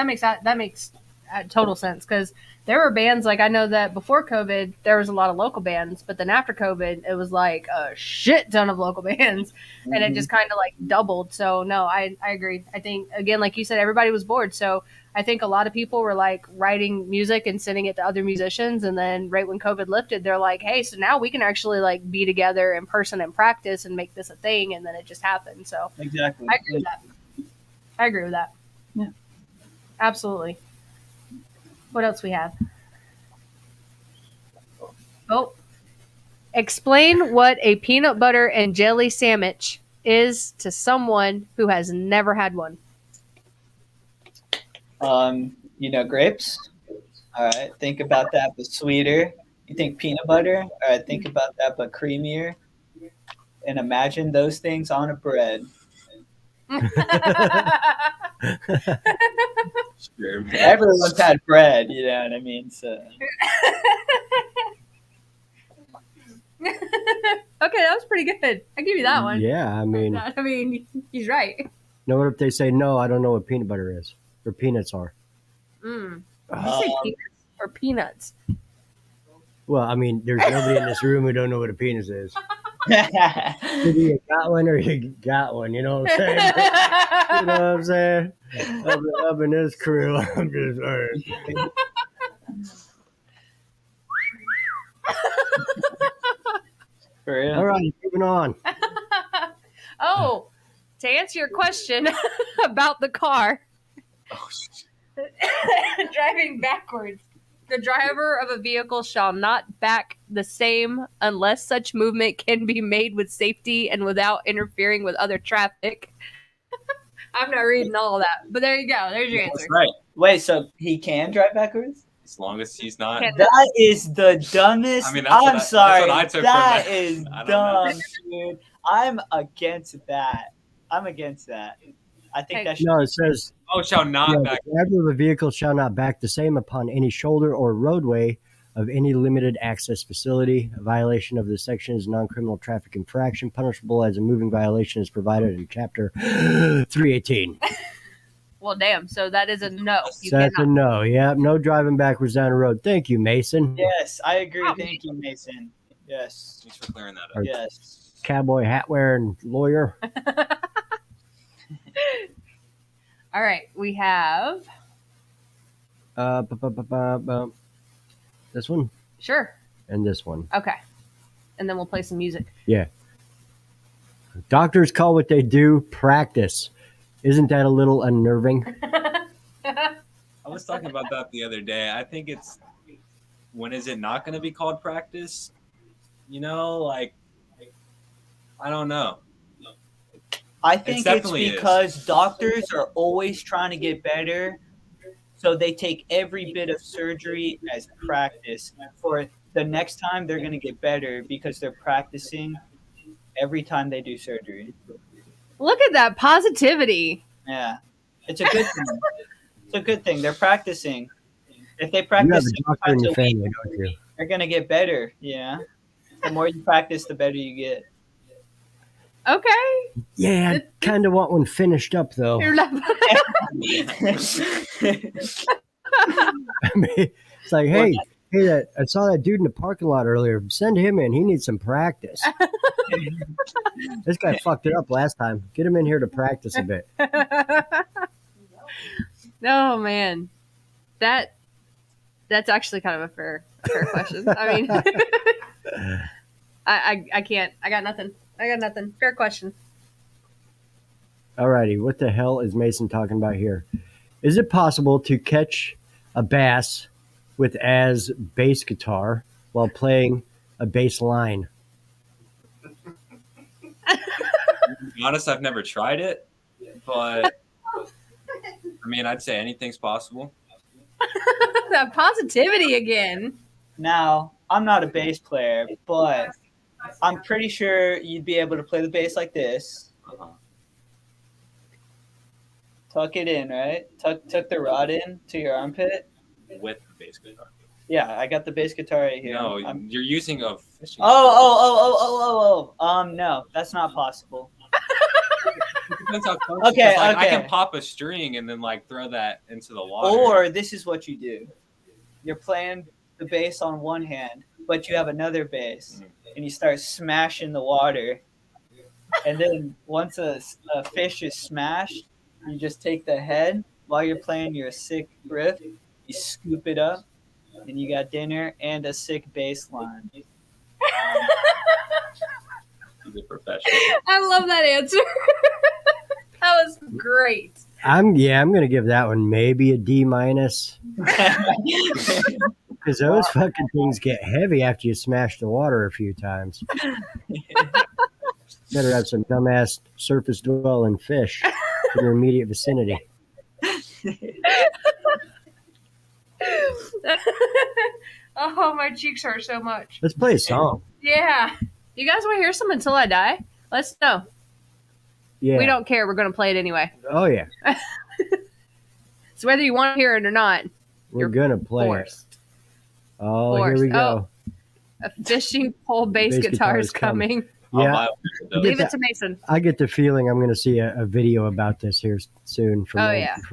total sense, because there were bands like I know that before COVID there was a lot of local bands, but then after COVID it was like a shit ton of local bands, and it just kind of like doubled. So no, I agree. I think again, like you said, everybody was bored, so I think a lot of people were like writing music and sending it to other musicians, and then right when COVID lifted, they're like, hey, so now we can actually like be together in person and practice and make this a thing, and then it just happened. So Exactly. I agree with that. I agree with that. Yeah. Absolutely. What else we have? Oh, explain what a peanut butter and jelly sandwich is to someone who has never had one. Grapes. All right, think about that, but sweeter. You think peanut butter? All right, think about that, but creamier. And imagine those things on a bread. Sure. Everyone's had bread, you know what I mean? So Okay, that was pretty good. I give you that one. Yeah, I mean, He's right. no, what if they say, no, I don't know what peanut butter is, or peanuts are? Did you say peanuts or peanuts? Well, I mean, there's nobody in this room who don't know what a penis is. Either you got one or you got one, you know what I'm saying? You know what I'm saying? Up in this crew, I'm just saying. for real. All right, moving on. Oh, to answer your question about the car driving backwards. The driver of a vehicle shall not back the same unless such movement can be made with safety and without interfering with other traffic. I'm not reading all of that, but there you go. There's your That's answer. right. Wait, so he can drive backwards? As long as he's not. Can- That is the dumbest. I mean, that's I'm what sorry. I took That from is I don't know. dumb, dude. I'm against that. I'm against that. I think Hey. that should. No, it says, Oh, shall not yeah, back. the driver of a vehicle shall not back the same upon any shoulder or roadway of any limited access facility. A violation of this section is a non-criminal traffic infraction, punishable as a moving violation as provided in Chapter 318. Well, damn. So that is a no. You So that's a cannot. no. Yeah, no driving backwards down the road. Thank you, Mason. Yes, I agree. Oh, Thank you, Mason. Yes. Thanks for clearing that up. Or- Yes. Cowboy hat wearing lawyer. All right. We have. This one Sure. and this one. Okay. And then we'll play some music. Doctors call what they do practice. Isn't that a little unnerving? I was talking about that the other day. I think it's when is it not going to be called practice? You know, like I don't know. I think it's definitely because doctors are always trying to get better, so they take every bit of surgery as practice for the next time they're going to get better because they're practicing every time they do surgery. Look at that positivity. Yeah, it's a good thing. It's a good thing. They're practicing. If they You have practice a 6 doctor in times a your week, family, don't you? they're going to get better. Yeah, the more you practice, the better you get. Okay. Yeah, I kind of want one finished up, though. You're not- I mean, it's like, hey, I saw that dude in the parking lot earlier. Send him in. He needs some practice. This guy fucked it up last time. Get him in here to practice a bit. Oh man, that's actually kind of a fair question. I mean, I can't. I got nothing. Fair question. Alrighty, what the hell is Mason talking about here? Is it possible to catch a bass with as bass guitar while playing a bass line? To be honest, I've never tried it, but I mean, I'd say anything's possible. That positivity again. Now, I'm not a bass player, but I'm pretty sure you'd be able to play the bass like this. Uh-huh. Tuck it in, right? Tuck the rod in to your armpit. With the bass guitar. Yeah, I got the bass guitar right here. No, I'm- you're using a fishing. Oh. No, that's not possible. depends how close. Okay, I okay. can pop a string and then like throw that into the water. Or this is what you do: you're playing the bass on one hand, but you have another bass, and you start smashing the water. And then once a fish is smashed, you just take the head while you're playing your sick riff. You scoop it up, and you got dinner and a sick bass line. He's a professional. I love that answer. That was great. I'm gonna give that one maybe a D minus because those fucking things get heavy after you smash the water a few times. Better have some dumbass surface dwelling fish in your immediate vicinity. Oh, my cheeks hurt so much. Let's play a song. Yeah. You guys want to hear some Until I Die? Let's know. Yeah. We don't care. We're going to play it anyway. Oh yeah. So whether you want to hear it or not, We're you're gonna play forced. it. Oh, Forced. here we go. A fishing pole bass guitar is coming. Yeah. Leave it to Mason. I get the feeling I'm going to see a video about this here soon from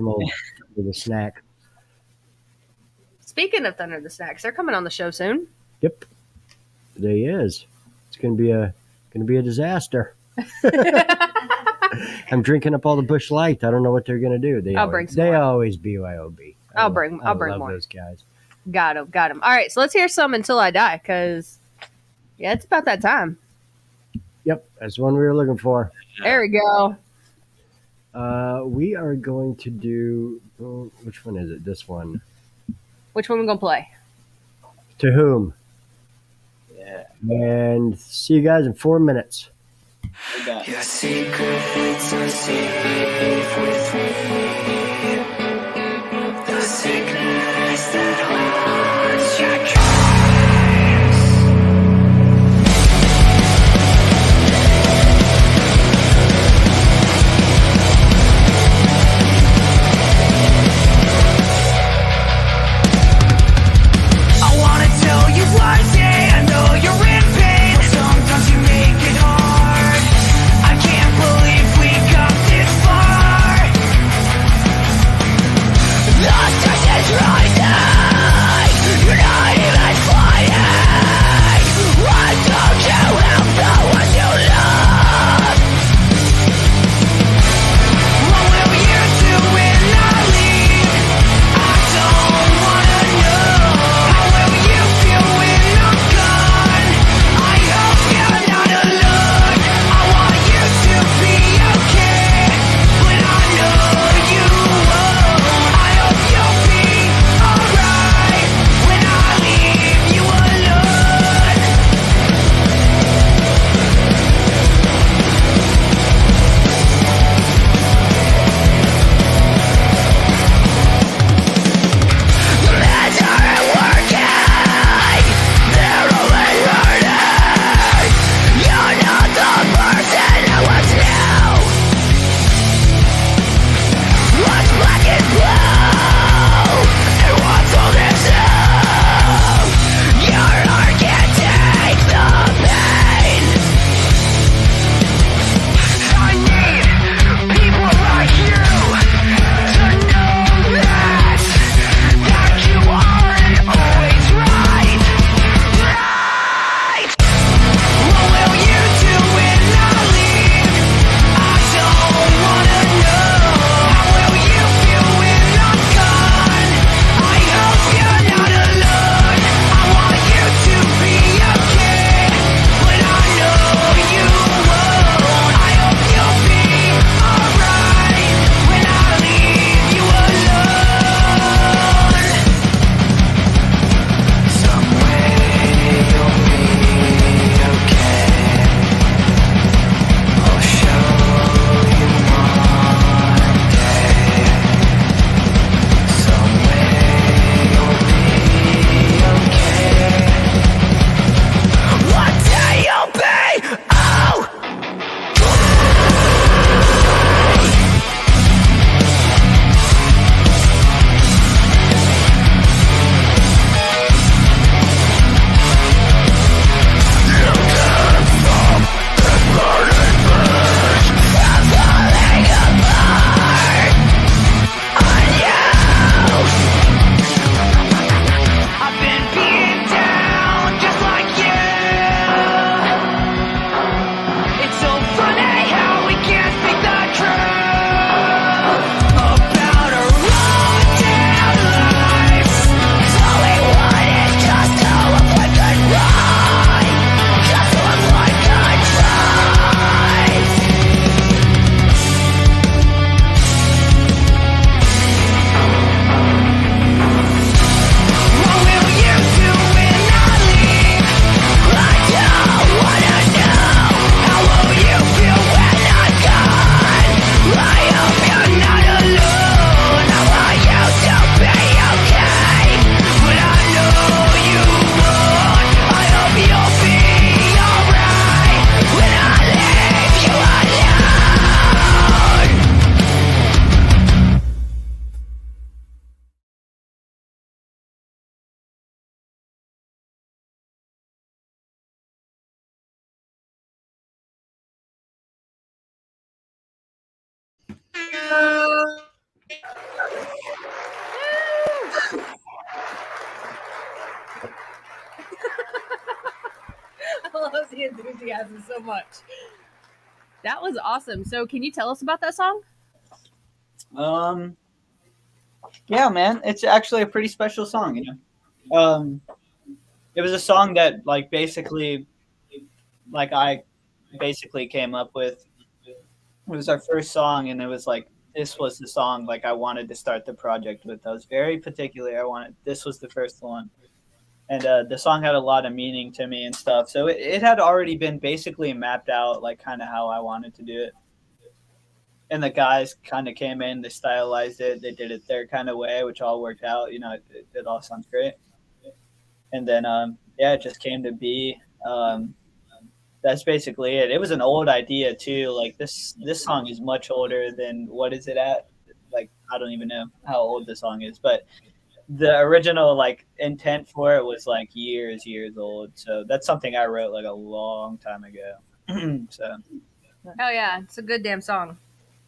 old the snack. Speaking of Thunder the Snacks, they're coming on the show soon. Yep, there he is. It's going to be a disaster. I'm drinking up all the Busch Light. I don't know what they're going to do. They always BYOB. I'll bring love more. Those guys. Got him. All right, so let's hear some Until I Die, because it's about that time. Yep, that's the one we were looking for. There we go. We are going to do which one is it? This one. Which one are we gonna play? To Whom? Yeah. And see you guys in 4 minutes. Your secrets are safe with me. The sickness that haunts your dreams. I wanna tell you one day, I know you're in pain. Sometimes you make it hard. I can't believe we got this far. The stress is rising. You're not even I love the enthusiasm so much. That was awesome. So, can you tell us about that song? Yeah, man, it's actually a pretty special song, you know. It was a song that like basically like I basically came up with. It was our first song, and it was like this was the song like I wanted to start the project with. I was very particular. I wanted this was the first one, and the song had a lot of meaning to me and stuff. So it had already been basically mapped out like kind of how I wanted to do it. And the guys kind of came in, they stylized it, they did it their kind of way, which all worked out. You know, it all sounds great. And then yeah, it just came to be. That's basically it. It was an old idea too. Like this song is much older than what is it at? Like I don't even know how old the song is, but the original like intent for it was like years old. So that's something I wrote like a long time ago. So Oh yeah, it's a good damn song.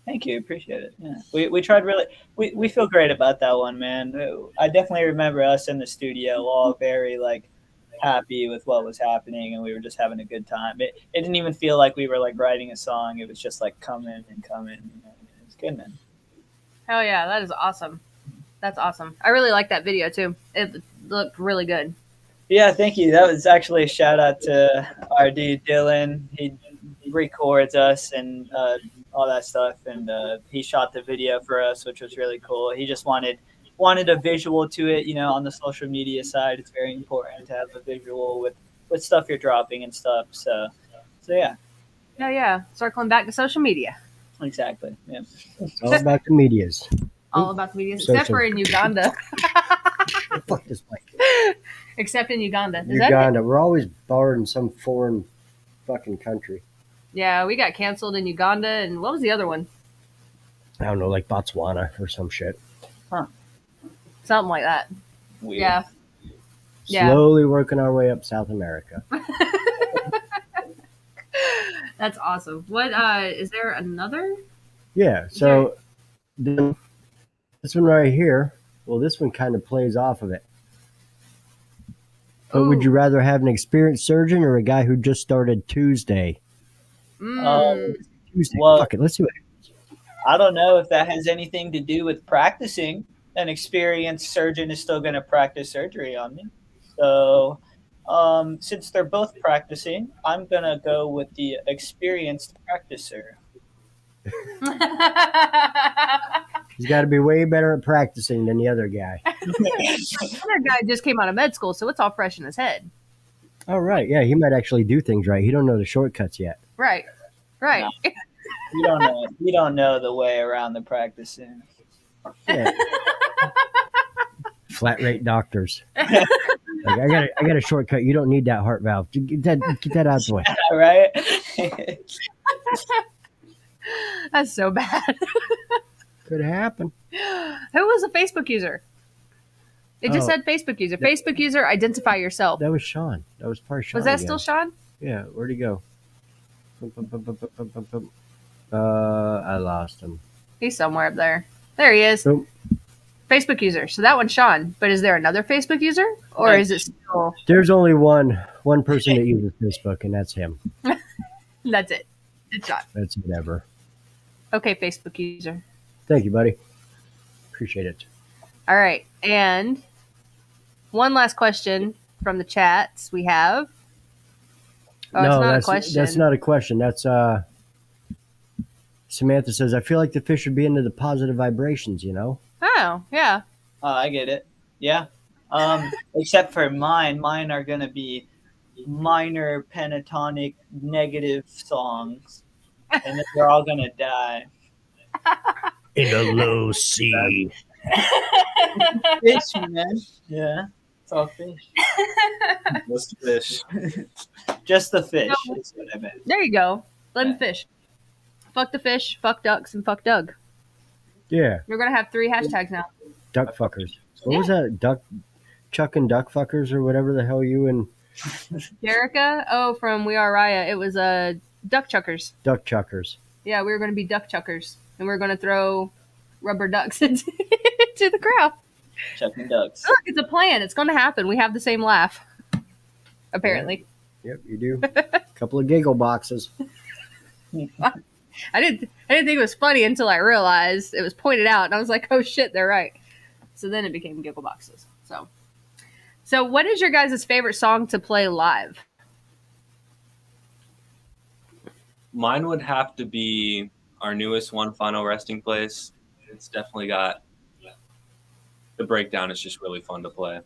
thank you, appreciate it. Yeah, we tried really. We feel great about that one, man. I definitely remember us in the studio all very like happy with what was happening, and we were just having a good time. It didn't even feel like we were like writing a song. It was just like coming and coming. You know? It was good, man. Hell yeah, that is awesome. That's awesome. I really like that video too. It looked really good. Yeah, thank you. That was actually a shout out to our dude Dylan. He records us and all that stuff, and he shot the video for us, which was really cool. He just wanted a visual to it, you know. On the social media side, it's very important to have a visual with stuff you're dropping and stuff. So yeah, Hell yeah, circling back to social media. exactly. Yeah. It's all about the medias. All about the media, Social. except for in Uganda. Fuck this mic. Except in Uganda. Is that it? Uganda. We're always barred in some foreign fucking country. Yeah, we got canceled in Uganda, and what was the other one? I don't know, like Botswana or some shit. Something like that. Weird. Yeah. Yeah. Slowly working our way up South America. That's awesome. What is there another? Yeah, so then this one right here, well, this one kind of plays off of it. But would you Ooh. rather have an experienced surgeon or a guy who just started Tuesday? Tuesday. Well- Fuck it, let's do it. I don't know if that has anything to do with practicing. An experienced surgeon is still going to practice surgery on me. So, since they're both practicing, I'm going to go with the experienced practicer. He's got to be way better at practicing than the other guy. The other guy just came out of med school, so it's all fresh in his head. Oh, right. Yeah, he might actually do things right. He don't know the shortcuts yet. Right. Right. No. You don't know the way around the practicing. Yeah. Flat rate doctors. Like, I got a shortcut. You don't need that heart valve. Get that out of the way. All right. That's so bad. Could happen. Who was a Facebook user? It just Oh. said Facebook user. Facebook user, identify yourself. That was Sean. That was probably Sean. Was that again. still Sean? Yeah. Where'd he go? I lost him. He's somewhere up there. There he is. Nope. Facebook user. So that one's Sean. But is there another Facebook user? Or is it still... There's only one person that uses Facebook, and that's him. That's it. It's Sean. That's whatever. Okay, Facebook user. Thank you, buddy. Appreciate it. All right. And one last question from the chats we have. Oh, no, it's not that's a question. That's not a question. That's Samantha says, I feel like the fish would be into the positive vibrations, you know? Oh, yeah. I get it. Yeah. Except for mine. Mine are going to be minor pentatonic negative songs. And then they're all going to die. In a low sea. Fish, man. Yeah. It's all fish. Just fish. Just the fish No. is what I meant. There you go. Let him fish. Fuck the fish, fuck ducks, and fuck Doug. Yeah, We're going to have 3 hashtags now. duck fuckers. What was that? Chuck and duck fuckers or whatever the hell you and Jerica? Oh, from We Are Raya. It was duck chuckers. duck chuckers. Yeah, we were going to be duck chuckers. And we are going to throw rubber ducks into the crowd. Chuck and ducks. Look, it's a plan. It's going to happen. We have the same laugh. apparently. Yep, you do. A couple of giggle boxes. I didn't think it was funny until I realized it was pointed out, and I was like, oh shit, they're right. So then it became giggle boxes. So what is your guys' favorite song to play live? Mine would have to be our newest one, Final Resting Place. It's definitely got the breakdown. Is just really fun to play.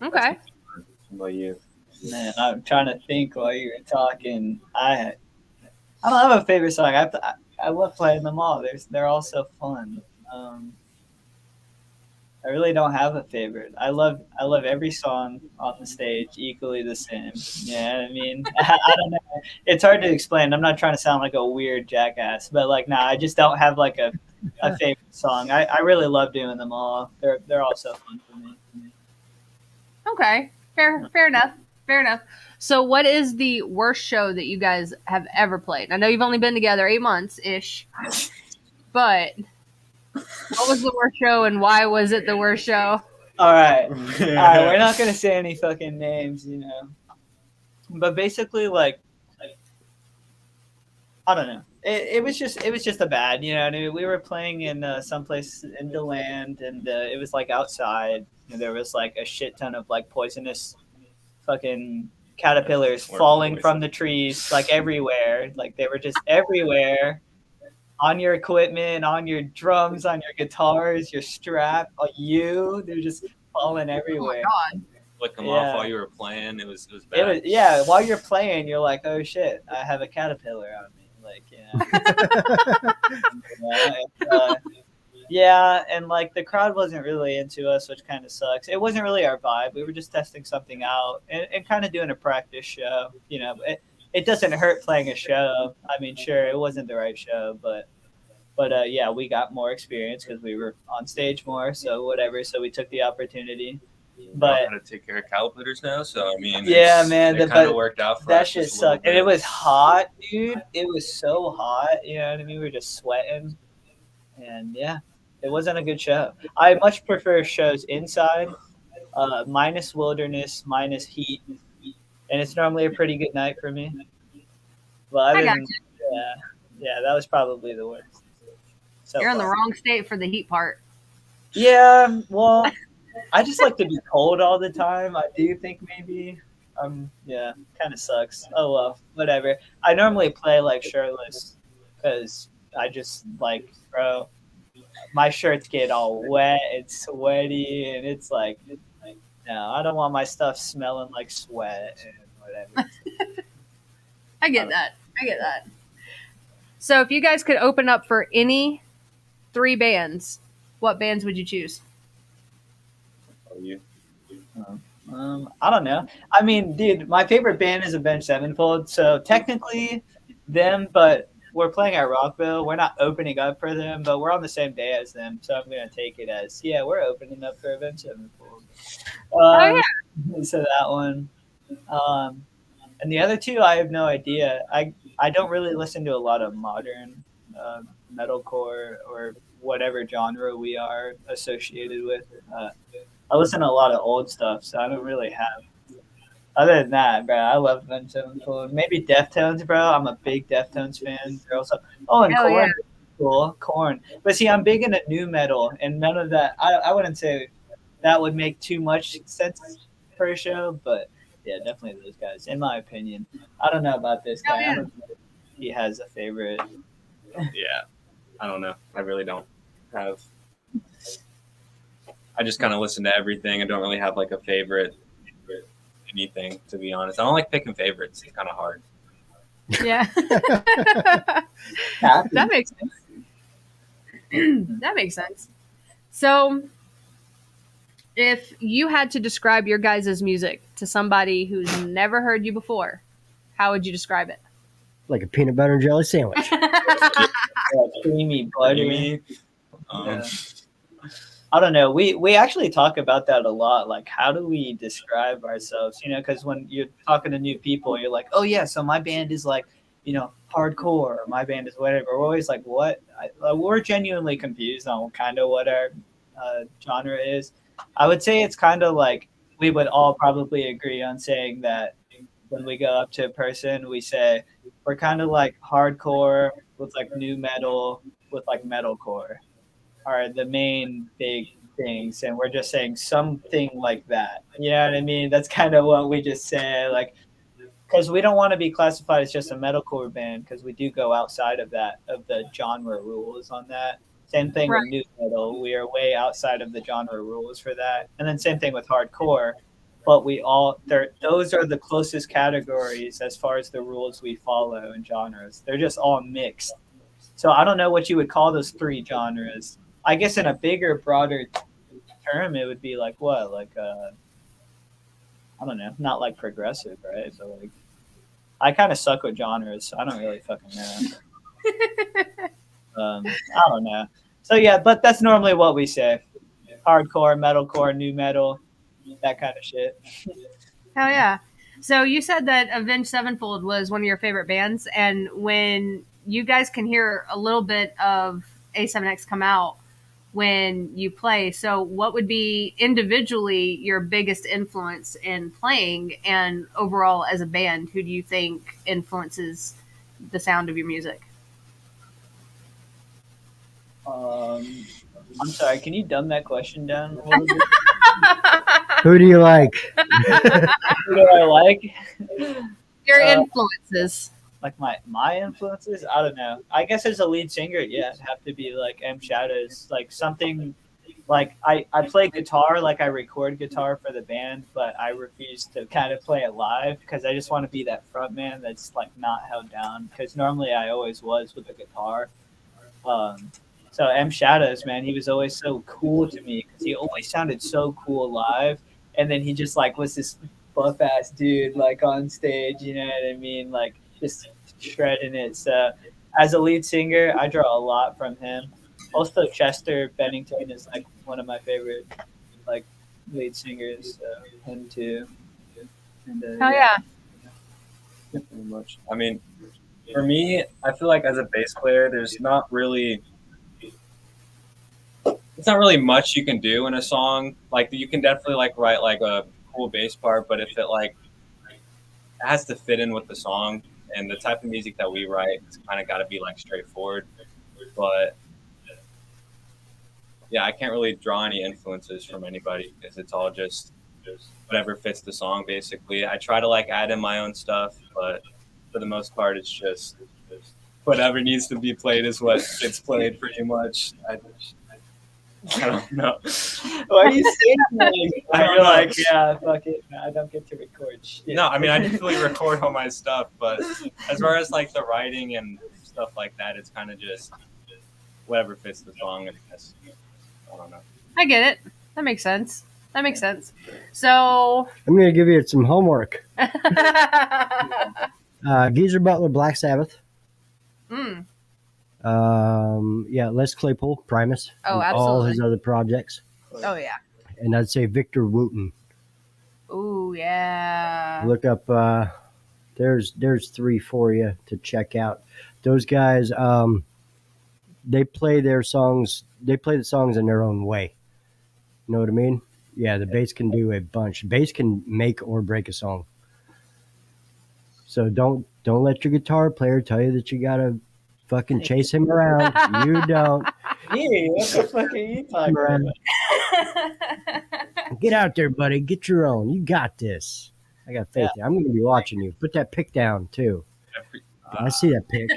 Okay. What about you? Man, I'm trying to think while you were talking. I don't have a favorite song. I love playing them all. They're all so fun. I really don't have a favorite. I love every song on the stage equally the same. Yeah, I mean, I don't know. It's hard to explain. I'm not trying to sound like a weird jackass, but like, nah, I just don't have like a favorite song. I really love doing them all. They're all so fun for me. Okay. Fair enough. So what is the worst show that you guys have ever played? I know you've only been together 8 months ish, but what was the worst show and why was it the worst show? All right. We're not gonna say any fucking names, you know. But basically, like I don't know. It was just a bad, you know. I mean, we were playing in someplace in the land, and it was like outside. And there was like a shit ton of like poisonous, fucking caterpillars falling from the trees, like everywhere. Like they were just everywhere. On your equipment, on your drums, on your guitars, your strap, on you. They're just falling everywhere. Oh my god. Flick them off while you were playing. It was bad. It was, yeah, while you're playing, you're like, oh shit, I have a caterpillar on me. Like, yeah, and like the crowd wasn't really into us, which kind of sucks. It wasn't really our vibe. We were just testing something out and kind of doing a practice show. You know, it doesn't hurt playing a show. I mean, sure, it wasn't the right show, but yeah, we got more experience because we were on stage more. So whatever. So we took the opportunity. But I'm gonna take care of caterpillars now, so I mean, yeah, man, it kind of worked out for us. That shit sucked, and it was hot, dude. It was so hot. You know what I mean? We were just sweating, and yeah, it wasn't a good show. I much prefer shows inside, minus wilderness, minus heat, and it's normally a pretty good night for me. But yeah, that was probably the worst. So You're in the wrong state for the heat part. Yeah, well, I just like to be cold all the time. I do think maybe, yeah, kind of sucks. Oh well, whatever. I normally play like shirtless because I just like, bro, my shirts get all wet and sweaty, and it's like, no, I don't want my stuff smelling like sweat and whatever. I get that. So if you guys could open up for any 3 bands, what bands would you choose? You. I don't know. I mean, dude, my favorite band is Avenged Sevenfold, so technically them, but we're playing at Rockville. We're not opening up for them, but we're on the same day as them, so I'm gonna take it as we're opening up for Avenged Sevenfold. So that one, and the other two, I have no idea. I don't really listen to a lot of modern metalcore or whatever genre we are associated with. I listen to a lot of old stuff, so I don't really have. Other than that, bro, I love Avenged Sevenfold. Maybe Deftones, bro. I'm a big Deftones fan. They're also and Hell Korn, yeah. cool, Korn. But see, I'm big into new metal, and none of that. I wouldn't say that would make too much sense for a show, but yeah, definitely those guys, in my opinion. I don't know about this guy. I don't know if he has a favorite. Yeah, I don't know. I really don't have. I just kind of listen to everything. I don't really have like a favorite anything, to be honest. I don't like picking favorites. It's kind of hard. Yeah. That makes sense. That makes sense. So if you had to describe your guys' music to somebody who's never heard you before, how would you describe it? Like a peanut butter and jelly sandwich. Creamy, buttery. Um, I don't know. We actually talk about that a lot. Like, how do we describe ourselves? You know, because when you're talking to new people, you're like, oh yeah, so my band is like, you know, hardcore. Or my band is whatever. We're always like, what? We're genuinely confused on kind of what our genre is. I would say it's kind of like we would all probably agree on saying that when we go up to a person, we say we're kind of like hardcore with like new metal with like metalcore are the main big things, and we're just saying something like that. You know what I mean? That's kind of what we just say, like, because we don't want to be classified as just a metalcore band, because we do go outside of that, of the genre rules on that. Same thing Right. with new metal, we are way outside of the genre rules for that, and then same thing with hardcore. But we all those are the closest categories as far as the rules we follow in genres. They're just all mixed. So I don't know what you would call those three genres. I guess in a bigger, broader term, it would be like what, like I don't know, not like progressive, right? But like, I kind of suck with genres, so I don't really fucking know. I don't know. So yeah, but that's normally what we say: hardcore, metalcore, new metal, that kind of shit. Hell yeah. So you said that Avenged Sevenfold was one of your favorite bands, and when you guys can hear a little bit of A7X come out when you play, so what would be individually your biggest influence in playing, and overall as a band, who do you think influences the sound of your music? I'm sorry, can you dumb that question down a little bit? Who do you like? Who do I like? Your influences. Like my influences, I don't know. I guess as a lead singer, yeah, it'd have to be like M Shadows, like something like I play guitar, like I record guitar for the band, but I refuse to kind of play it live because I just want to be that front man that's like not held down, because normally I always was with the guitar. So M Shadows, man, he was always so cool to me because he always sounded so cool live, and then he just like was this buff ass dude like on stage, you know what I mean, like just shredding it. So as a lead singer, I draw a lot from him. Also, Chester Bennington is like one of my favorite like lead singers. So him too. And, Hell yeah. Pretty much. I mean, for me, I feel like as a bass player, there's not really it's not really much you can do in a song. Like you can definitely like write like a cool bass part, but if it like it has to fit in with the song and the type of music that we write, it's kind of got to be like straightforward. But yeah, I can't really draw any influences from anybody because it's all just whatever fits the song. Basically, I try to like add in my own stuff, but for the most part, it's just whatever needs to be played is what gets played. Pretty much. I don't know. Why are you saying that? You're like, yeah, fuck it. I don't get to record shit. No, I mean, I definitely record all my stuff, but as far as like the writing and stuff like that, it's kind of just whatever fits the song. I guess. I don't know. I get it. That makes sense. So I'm going to give you some homework. Geezer Butler, Black Sabbath. Yeah, Les Claypool, Primus. Oh, and all absolutely. his other projects. Oh yeah. And I'd say Victor Wooten. Ooh yeah. Look up. There's 3 for you to check out. Those guys, they play their songs. They play the songs in their own way. You know what I mean? Yeah, the bass can do a bunch. Bass can make or break a song. So don't let your guitar player tell you that you gotta fucking chase him around. You don't. Hey, what the fuck are you talking about? Get out there, buddy. Get your own. You got this. I got faith. I'm going to be watching you. Put that pick down, too. I see that pick.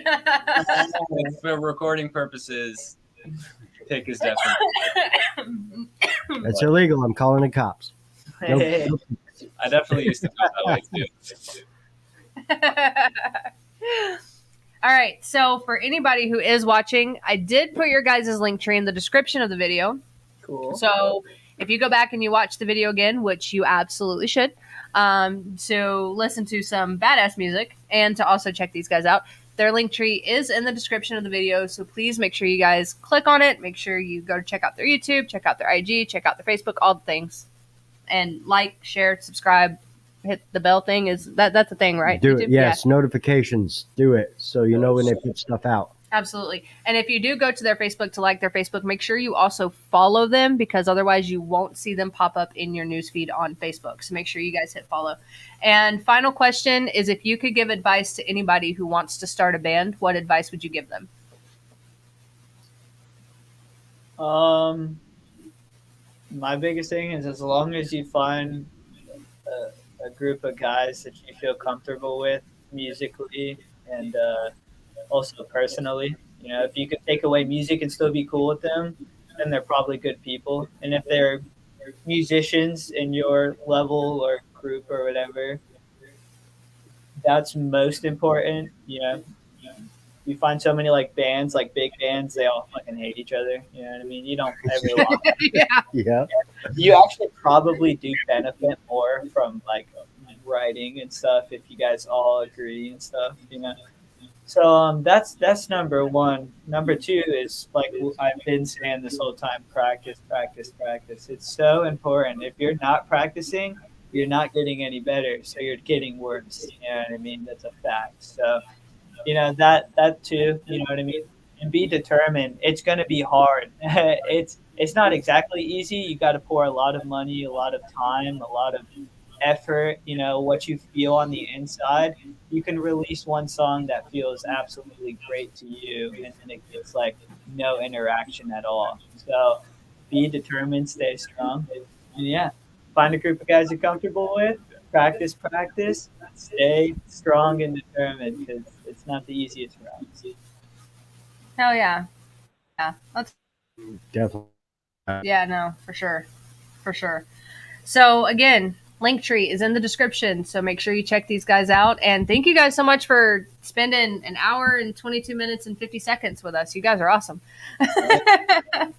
For recording purposes, pick is definitely. That's illegal. I'm calling the cops. Nope. Hey. I definitely used to feel that way too. All right. So for anybody who is watching, I did put your guys' link tree in the description of the video. Cool. So if you go back and you watch the video again, which you absolutely should, to listen to some badass music and to also check these guys out, their link tree is in the description of the video. So please make sure you guys click on it. Make sure you go to check out their YouTube, check out their IG, check out their Facebook, all the things. And like, share, subscribe, hit the bell thing. That's a thing, right? Do YouTube? it. Yes. Yeah. Notifications. Do it. So you know when they put stuff out. Absolutely. And if you do go to their Facebook to like their Facebook, make sure you also follow them because otherwise you won't see them pop up in your newsfeed on Facebook. So make sure you guys hit follow. And final question is if you could give advice to anybody who wants to start a band, what advice would you give them? My biggest thing is as long as you find a group of guys that you feel comfortable with musically and also personally. You know, if you could take away music and still be cool with them, then they're probably good people. And if they're musicians in your level or group or whatever, that's most important. You know, you find so many like bands, like big bands, they all fucking hate each other. You know what I mean? You don't ever want. Yeah. Yeah. You actually probably do benefit more from like writing and stuff if you guys all agree and stuff. You know. So that's number one. Number two is like I've been saying this whole time: practice, practice, practice. It's so important. If you're not practicing, you're not getting any better. So you're getting worse. You know what I mean? That's a fact. So you know that too. You know what I mean? And be determined. It's going to be hard. It's not exactly easy. You got to pour a lot of money, a lot of time, a lot of effort, you know, what you feel on the inside, you can release one song that feels absolutely great to you and then it gets like no interaction at all. So be determined, stay strong. And yeah, find a group of guys you're comfortable with, practice, practice, stay strong and determined because it's not the easiest route. Hell yeah. Yeah. That's Definitely. yeah, no, for sure. For sure. So again, Linktree is in the description. So make sure you check these guys out. And thank you guys so much for spending an hour and 22 minutes and 50 seconds with us. You guys are awesome.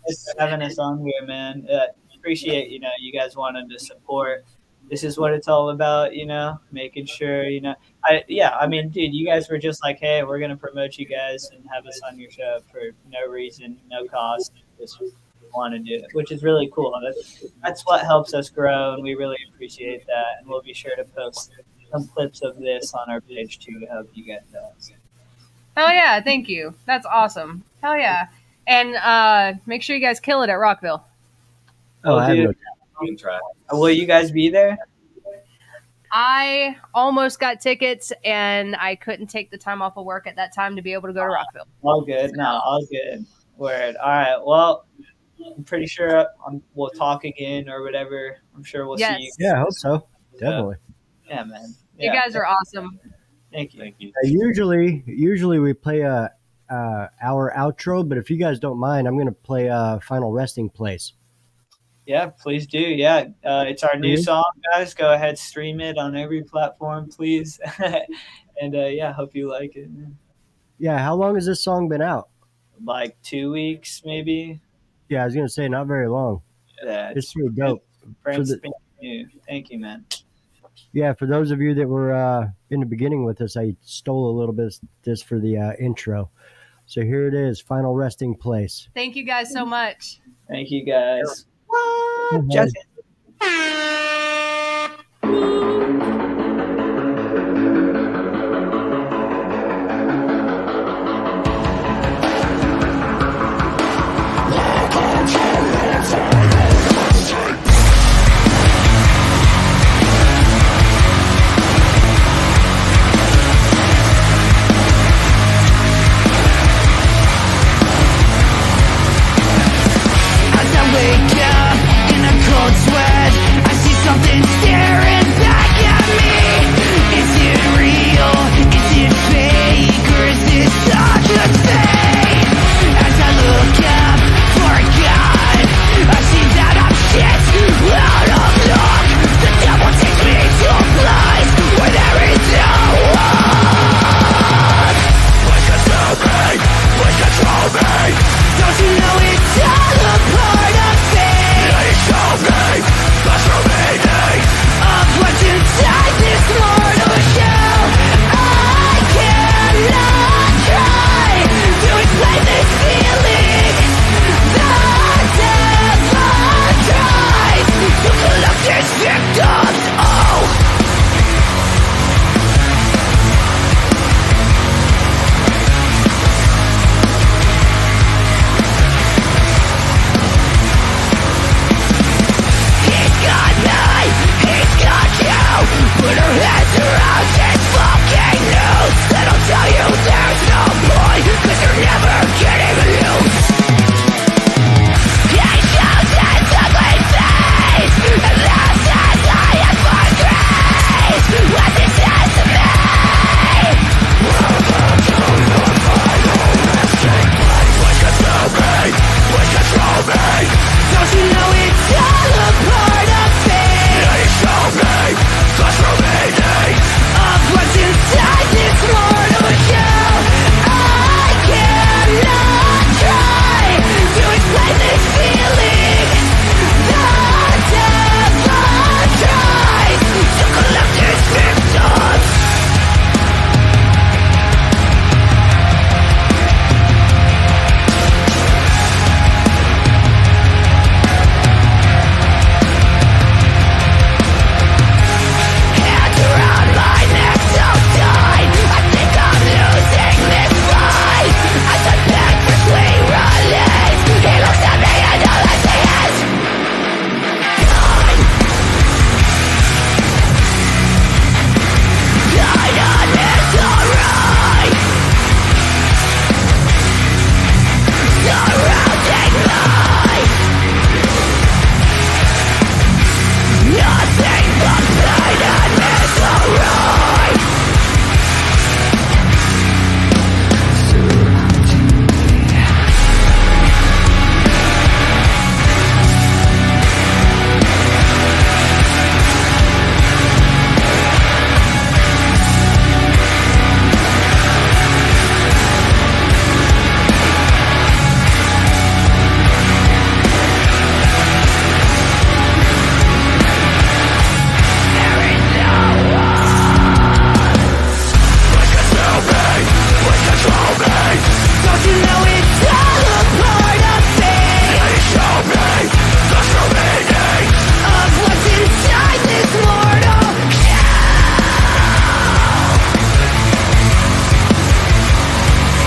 Just having us on here, man. Appreciate, you know, you guys wanting to support. This is what it's all about, you know, making sure, you know, I mean, dude, you guys were just like, hey, we're going to promote you guys and have us on your show for no reason, no cost. Just want to do it, which is really cool. That's what helps us grow, and we really appreciate that. And we'll be sure to post some clips of this on our page too to help you get those. Hell yeah. Thank you. That's awesome. Hell yeah. And make sure you guys kill it at Rockville. Oh, I have dude, no. Try. will you guys be there? I almost got tickets and I couldn't take the time off of work at that time to be able to go to Rockville. All good. No, all good. Word. All right. Well, I'm pretty sure we'll talk again or whatever. I'm sure we'll see you. Yeah, I hope so. Definitely. Yeah, man. You Yeah. guys are awesome. Thank you. Thank you. Usually we play our outro, but if you guys don't mind, I'm gonna play Final Resting Place. Yeah, please do. Yeah, it's our new Mhm. song, guys. Go ahead, stream it on every platform, please. And yeah, hope you like it. Yeah, how long has this song been out? Like 2 weeks, maybe. Yeah, I was gonna say not very long. Yeah, It's pretty dope. brand for the- spanking new. Thank you, man. Yeah, for those of you that were in the beginning with us, I stole a little bit of this for the intro. So here it is, Final Resting Place. Thank you guys so much. Thank you, guys. Bye. Justin.